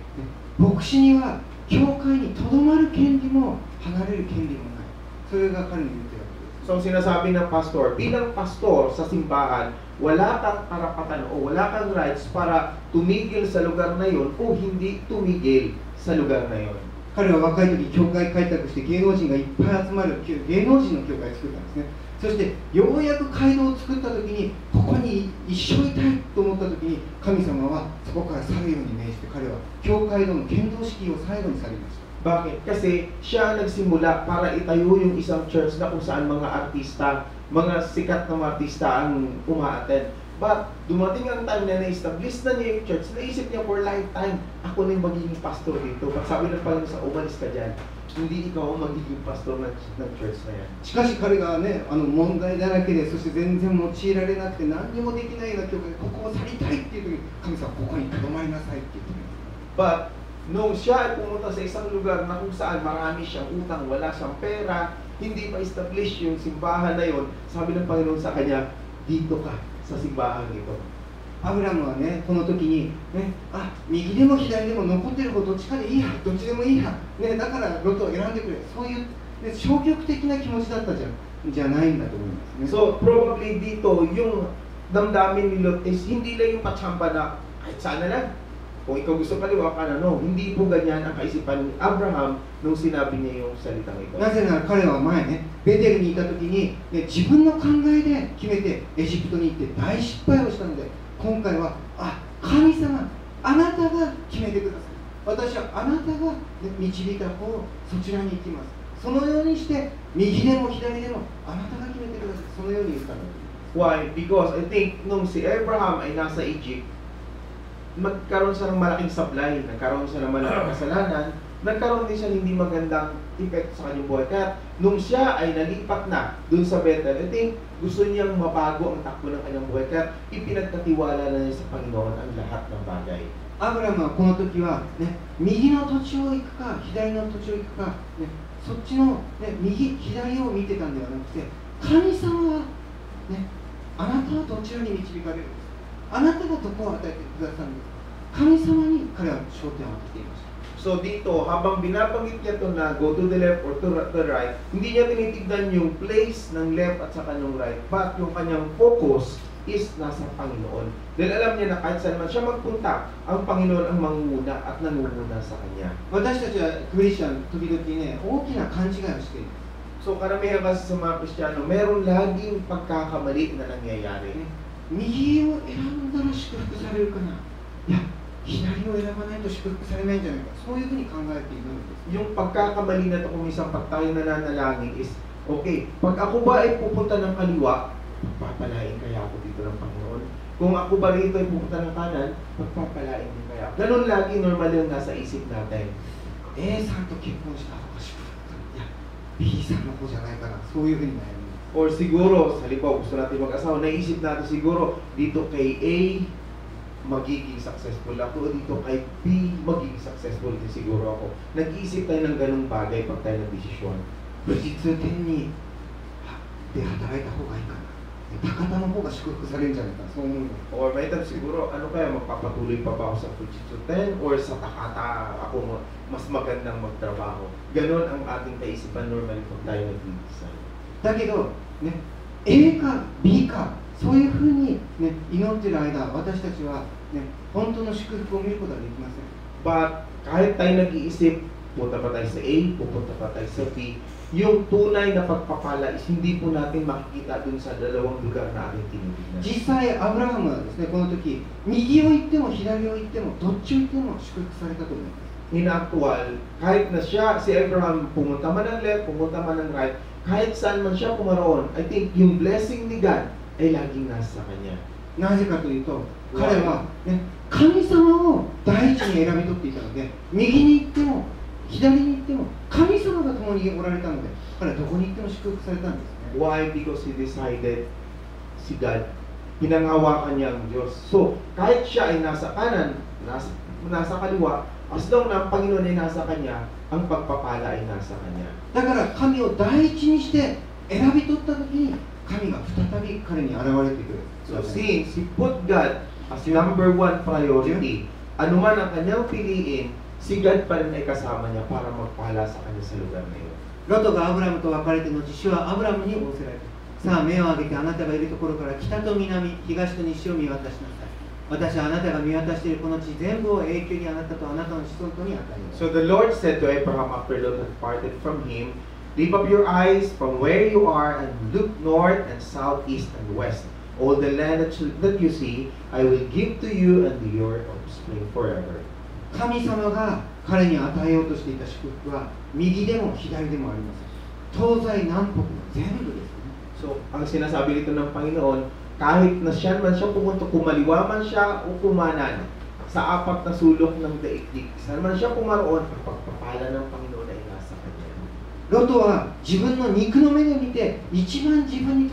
牧師には教会にとどまる権利も離れる権利もない。それが彼の言ってるわけです。 So sinasabi ng pastor, bilang pastor sa simbahan, wala kang karapatan o wala kang rights para tumigil sa lugar na yon o hindi tumigil sa lugar na yon. 彼は若い時教会開拓して芸能人がいっぱい集まる芸能人の教会を作ったんですね。そしてようやく街道を作った時にここに一生いたいと思った時に神様はそこから去るように命じて彼は教会堂の建造式を最後に去りました。 Bakit? Kasi siya nagsimula para itayo yung isang church na kung saan mga artista, mga sikat na mga artista ang umaattend. But dumating ang time na na-establish na niya yung church, naisip niya for lifetime, ako na yung magiging pastor dito. Pag sabi ng Panginoon, umalis ka dyan, hindi ikaw ang magiging pastor ng church na yan. しかし彼がね、問題だらけで、そして全然用いられなくて何にもできないような教会でここを去りたいっていう時に神様ここにとどまりなさいって言ってくれます。 But nung siya ay pumunta sa isang lugar na kung saan marami siyang utang, wala siyang pera, hindi pa establish yung simbahan na yon, sabi ng Panginoon sa kanya, dito ka sa simbahan ito. アブラムはね、この時に、ね、右でも左でも残ってる方どっちかでいいや、どっちでもいいや、ね、だからロトを選んでくれ、そういう、ね、消極的な気持ちだったじゃないんだと思いますね。 So probably dito, yung damdamin ni Lot is hindi lang yung patsamba na kahit saan na lang. Kung ikaw gusto kaliwa ka na, no. Hindi po ganyan ang kaisipan ni Abraham nung sinabi niya yung salitang ito. なぜなら彼は前ね、ベテルにいた時に、ね、自分の考えで決めてエジプトに行って大失敗をしたので、今回は神様、あなたが決めてください。私はあなたが、ね、導いた方、そちらに行きます。そのようにして右でも左でもあなたが決めてください。そのように言ったのです。 Why? Because I think nung si Abraham ay nasa Egypt, magkaroon siya ng malaking sablay, nagkaroon siya ng malaking kasalanan, nagkaroon din siya ng hindi magandang epekto sa kanyang buhay. Kaya nung siya ay nalipat na dun sa Bethel, I think gusto niyang mabago ang takbo ng kanyang buhay. Kaya ipinagkatiwala na niya sa Panginoon ang lahat ng bagay. アブラムはこの時は、ね、右の土地を行くか左の土地を行くか、ね、そっちの、ね、右左を見てたんではなくて、神様は、ね、あなたはどちらに導かれる。あなたがどこを与えてくださるんですか。神様に彼は焦点を当てていました。 So dito, habang binabanggit niya to na go to the left or to the right, hindi niya tinitignan yung place ng left at saka ng right, but yung kanyang focus is nasa Panginoon. Dahil alam niya na kahit saan man siya magpunta, ang Panginoon ang mangunguna at nangunguna sa kanya. 私たちはクリスチャン時々ね、大きな勘違いをしている。 So karamihan kasi sa mga Kristiyano, meron laging pagkakamali na nangyayari. 右を選んだら祝福されるかな。いや、左を選ばないと祝福されないんじゃないか。そういうふうに考えているんです。 Yung pagkakamali na to kung isang pag tayo nananalangin is, okay, pag ako ba ay pupunta ng kaliwa, magpapalain kaya ako dito ng Panginoon. Kung ako ba rito ay pupunta ng kanan, magpapalain din kaya ako. Ganun lagi normal yung nasa isip natin. A さんと結婚した方が祝福される。いや、B さんの方じゃないかな。そういうふうに悩む。 Or siguro, sa halimbawa gusto natin mag-asawa, naisip natin siguro, dito kay A, magiging successful ako, dito kay B, magiging successful din siguro ako. Nag-iisip tayo ng ganung bagay pag tayo ng desisyon. 物質天にで働いた方がいいかな。高田の方が祝福されるんじゃないかな。そう思う。 Or may time siguro, ano kaya, magpapatuloy pa ba ako sa Fujitsu 10 or sa Takata ako mas magandang magtrabaho. Ganon ang ating kaisipan normally pag tayo nag-design. だけど、ね、A か B かそういうふうに、ね、祈っている間、私たちは、ね、本当の祝福を見ることはできません。 But kahit tayo nag-iisip, punta pa tayo sa A, pupunta pa tayo sa B, yung tunay na pagpapala is hindi po natin makikita dun sa dalawang lugar na ating tinitignan. 実際、アブラハムはですね、この時、右を行っても左を行っても、どっちを行っても祝福されたと思います。 In actual, kahit na siya, si Abraham, pumunta man ng left, pumunta man ng right, kahit saan man siya pumaroon, I think yung blessing ni God ay laging nasa kanya. なぜかというと、彼は、ね、神様を第一に選び取っていたので、右に行っても左に行っても神様が共におられたので、彼はどこに行っても祝福されたんですね。 Why? Because he decided si God, pinangawakan niya ang Diyos. So, kahit siya ay nasa kanan, nasa kaliwa, as long na ang Panginoon ay nasa kanya, ang pagpapala ay nasa kanya. だから神を第一にして選び取った時に、神が再び彼に現れてくる。 So, since he put God as number one priority, anuman ang kanyang piliin, si God pa rin ay kasama niya para magpala sa kanya sa lugar na iyon. ロトがアブラムと別れての主はアブラムに仰せられた。さあ目を上げてあなたがいるところから北と南、東と西を見渡しなさい。私はあなたが見渡しているこの地全部を永久にあなたとあなたの子孫とに与えます。 So the Lord said to Abraham after Lot had parted from him, lift up your eyes from where you are and look north and south, east and west. All the land that you see, I will give to you and to your offspring forever. 神様が彼に与えようとしていた祝福は右でも左でもありません。東西南北の全部ですね。 So, ang sinasabi dito ng Panginoon, kahit na siya man siya pumunta, kumaliwa man siya o kumanan sa apat na sulok ng daigdig, saan man siya pumaroon, ang pagpapala ng Panginoon ay nasa kanya. ロトは自分の肉の目で見て一番自分に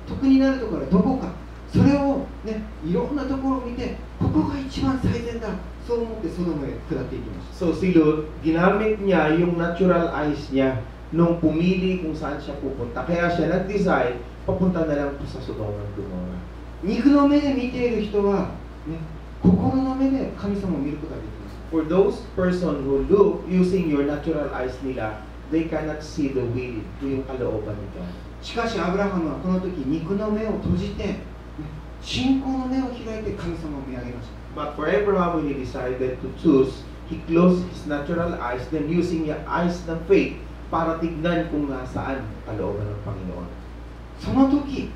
得になるところはどこか、それを、ね、いろんなところを見てここが一番最善だ、そう思ってソドムへ下っていきました。 So si Lot, ginamit niya yung natural eyes niya nung pumili kung saan siya pupunta. Kaya siya nag-decide, papunta na lang po sa Sodoma at Gomorrah. 肉の目で見ている人は、ね、心の目で神様を見ることができます。 For those person who look using your natural eyes nila, they cannot see the will, yung kalooban ni God. しかしアブラハムはこの時肉の目を閉じて、ね、信仰の目を開いて神様を見上げました。 But for Abraham, when he decided to choose, he closed his natural eyes, then using the eyes ng faith para tignan kung nasaan kalooban ng Panginoon. その時、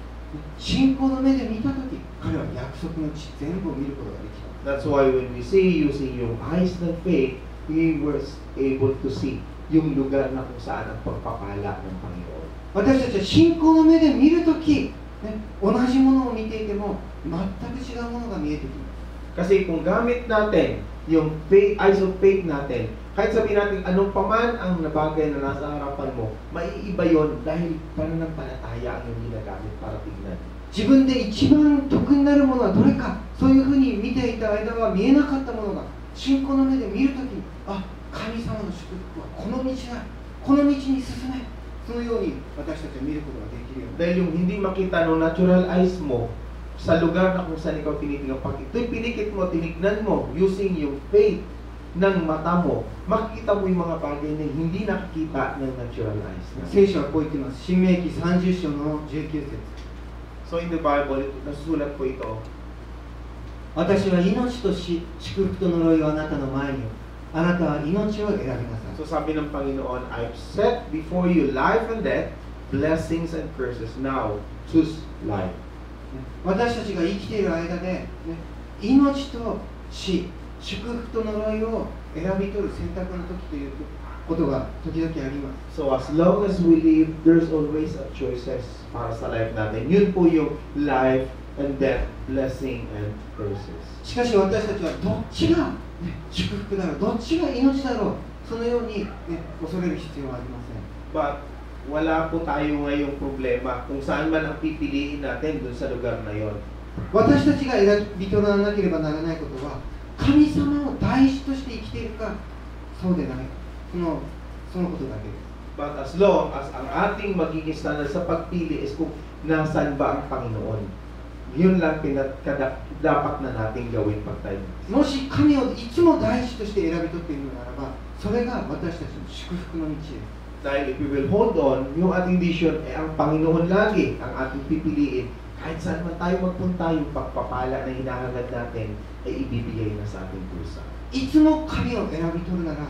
信仰の目で見た時、彼は約束の地全部を見ることができた。 That's why when we see using yung eyes ng faith, he was able to see yung lugar na kung saan ang pagpapala ng Panginoon. 私たちは信仰の目で見る時、ね、同じものを見ていても全く違うものが見えてきます。 Kasi kung gamit natin yung faith, eyes of faith natin, kahit sabihin natin anong paman ang nabagay na nasa harapan mo, maiiba yon dahil pananampalataya ang yung ginagamit para tignan. 自分で一番得になるものはどれか、そういうふうに見ていた間は見えなかったものが信仰の目で見るときに、あ、神様の祝福はこの道だ、この道に進め、そのように私たちは見ることができるように。 Dahil yung hindi makita ng natural eyes mo, sa lugar na kung saan ikaw tinitingnan, pag ito'y pinikit mo, tinignan mo, using yung faith ng mata mo, makikita mo yung mga bagay na hindi nakikita ng natural eyes. 聖書はこう言っています。新明記30章の19節。 So in the Bible, nasusulat po ito, 私は命と死、祝福と呪いをあなたの前に置く。あなたは命を選びなさい。 so sabi ng Panginoon, I've set before you life and death, blessings and curses. Now, choose life. 私たちが生きている間で、ね、命と死、祝福と呪いを選び取る選択の時ということが時々あります。 So as long as we live, there's always a choices para sa life natin. Yun po yung life and death, blessing and curses. しかし私たちはどっちが、ね、祝福だろう、どっちが命だろう、そのように、ね、恐れる必要はありません。 But wala po tayo ngayong problema kung saan man ang pipiliin natin dun sa lugar na yon. 私たちが選び取らなければならないことは、神様を第一として生きているか、そうでないか、そのことだけです。 But as long as ang ating magiging standard sa pagpili is kung nasan ba ang Panginoon, yun lang dapat na nating gawin pag tayo. もし神をいつも第一として選び取っているのならば、それが私たちの祝福の道です。 Dahil if we will hold on, yung ating vision ay ang Panginoon lagi ang ating pipiliin. Kahit saan man tayo magpunta, yung pagpapala na hinahangad natin ay ibibigay na sa ating pusa. いつも神を選び取るなら、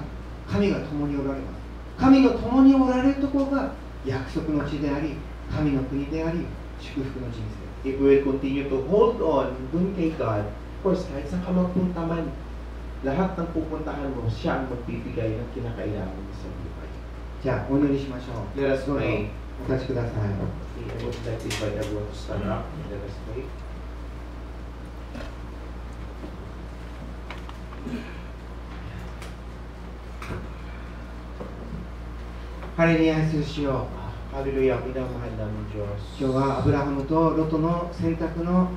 神が共におられます。神の共におられるところが約束の地であり、神の国であり、祝福の人生。 If we will continue to hold on dun kay God, of course, kahit saan ka magpunta man, lahat ng pupuntahan mo, siya ang magbibigay ng kinakailangan mo sa buhay. じゃあ、お祈りしましょう。 Let us どうぞ pray. お立ちください。 I would like to invite everyone to stand up. Let us pray. ハレルヤ、愛する主よ。 Hallelujah, minamahal namin Diyos. 今日はアブラハムとロトの選択の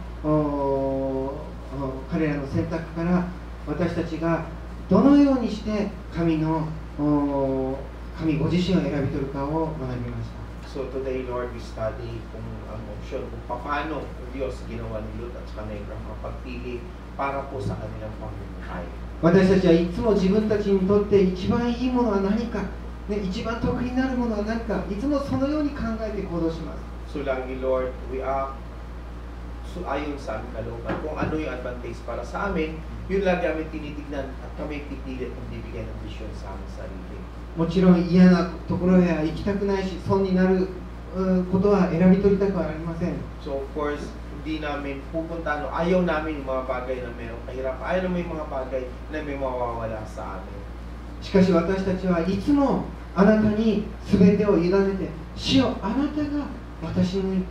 彼らの選択から私たちがどのようにして神ご自身を選び取るかを学びました。 So today, Lord, we study kung ang option, kung paano ang Diyos ginawa ni Lot at saka ni Abraham ang pagpili para po sa kanilang pamumuhay. 私たちはいつも自分たちにとって一番いいものは何か、ね、一番得意になるものは何か、いつもそのように考えて行動します。 So lagi, Lord, we are ayon sa aming kalooban. Kung ano yung advantage para sa amin, yun lagi amin tinitignan at kami pipilit ang bibigyan ng vision sa aming sarili. もちろん嫌なところへは行きたくないし、損になることは選び取りたくはありません。 So of course, hindi namin pupunta, ayaw namin yung mga bagay na mayroong kahirap, ayaw namin yung mga bagay na may mawawala sa amin. しかし私たちはいつもあなたに全てを委ねて、主よ、あなたが私に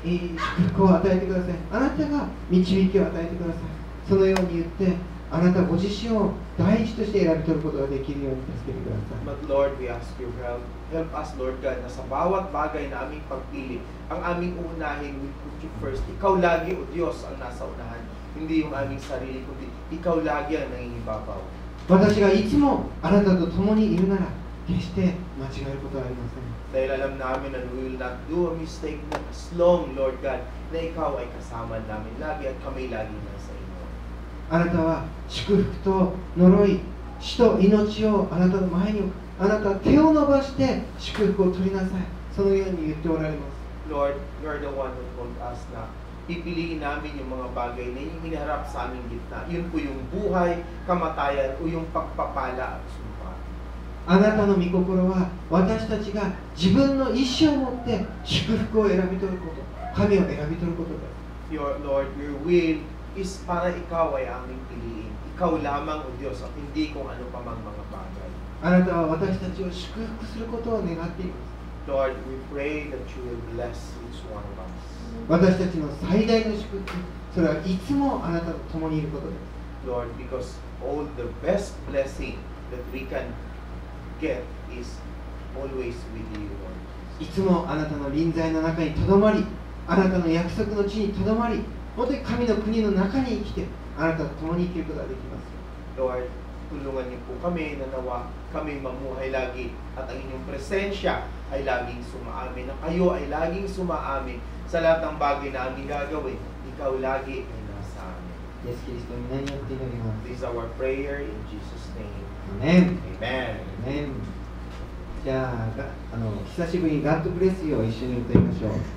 祝福を与えてください。あなたが導きを与えてください。そのように言って、あなたご自身を第一として選び取ることができるように助けてください。 But Lord, we ask your help. Help us, Lord God, na sa bawat bagay na aming pagpili, ang aming uunahin, we put you first. Ikaw lagi, O Diyos, ang nasa unahan. Hindi yung aming sarili, kundi ikaw lagi ang nangingibabaw. 私がいつもあなたと共にいるなら、決して間違えることはありません。 Dahil alam namin na we will not do a mistake as long, Lord God, na ikaw ay kasama namin lagi at kami lagi nasa iyo. あなたは祝福と呪い、死と命をあなたの前に置く。あなたは手を伸ばして祝福を取りなさい。そのように言っておられます。 Lord, you are the one who told us na pipiliin namin yung mga bagay na yung hinaharap sa aming gitna. Yun po yung buhay, kamatayan, o yung pagpapala at sumpa. あなたの御心は私たちが自分の意志を持って祝福を選び取ること、神を選び取ることです。 Your Lord, your will is para ikaw ay aming piliin. Ikaw lamang, O Diyos, at hindi kung ano pa mang mga bagay. あなたは私たちを祝福することを願っています。 Lord, we pray that you will bless each one of us. 私たちの最大の祝福、それはいつもあなたと共にいることです。 Lord, because all the best blessing that we can get is always with you, Lord. いつもあなたの臨在の中にとどまり、あなたの約束の地にとどまり、本当に神の国の中に生きて、あなたと共に生きることができます。 Lord, tulungan niyo po kami na nawa kami mamuhay lagi at ang inyong presensya ay laging sumaamin, na kayo ay laging sumaamin sa lahat ng bagay na aming gagawin. Ikaw lagi ay nasa amin. イエス・キリストの皆によって祈ります。 This is our prayer in Jesus' name. アメン Amen. アメン。じゃあ、久しぶりにガッドブレスユーを一緒に歌いましょう。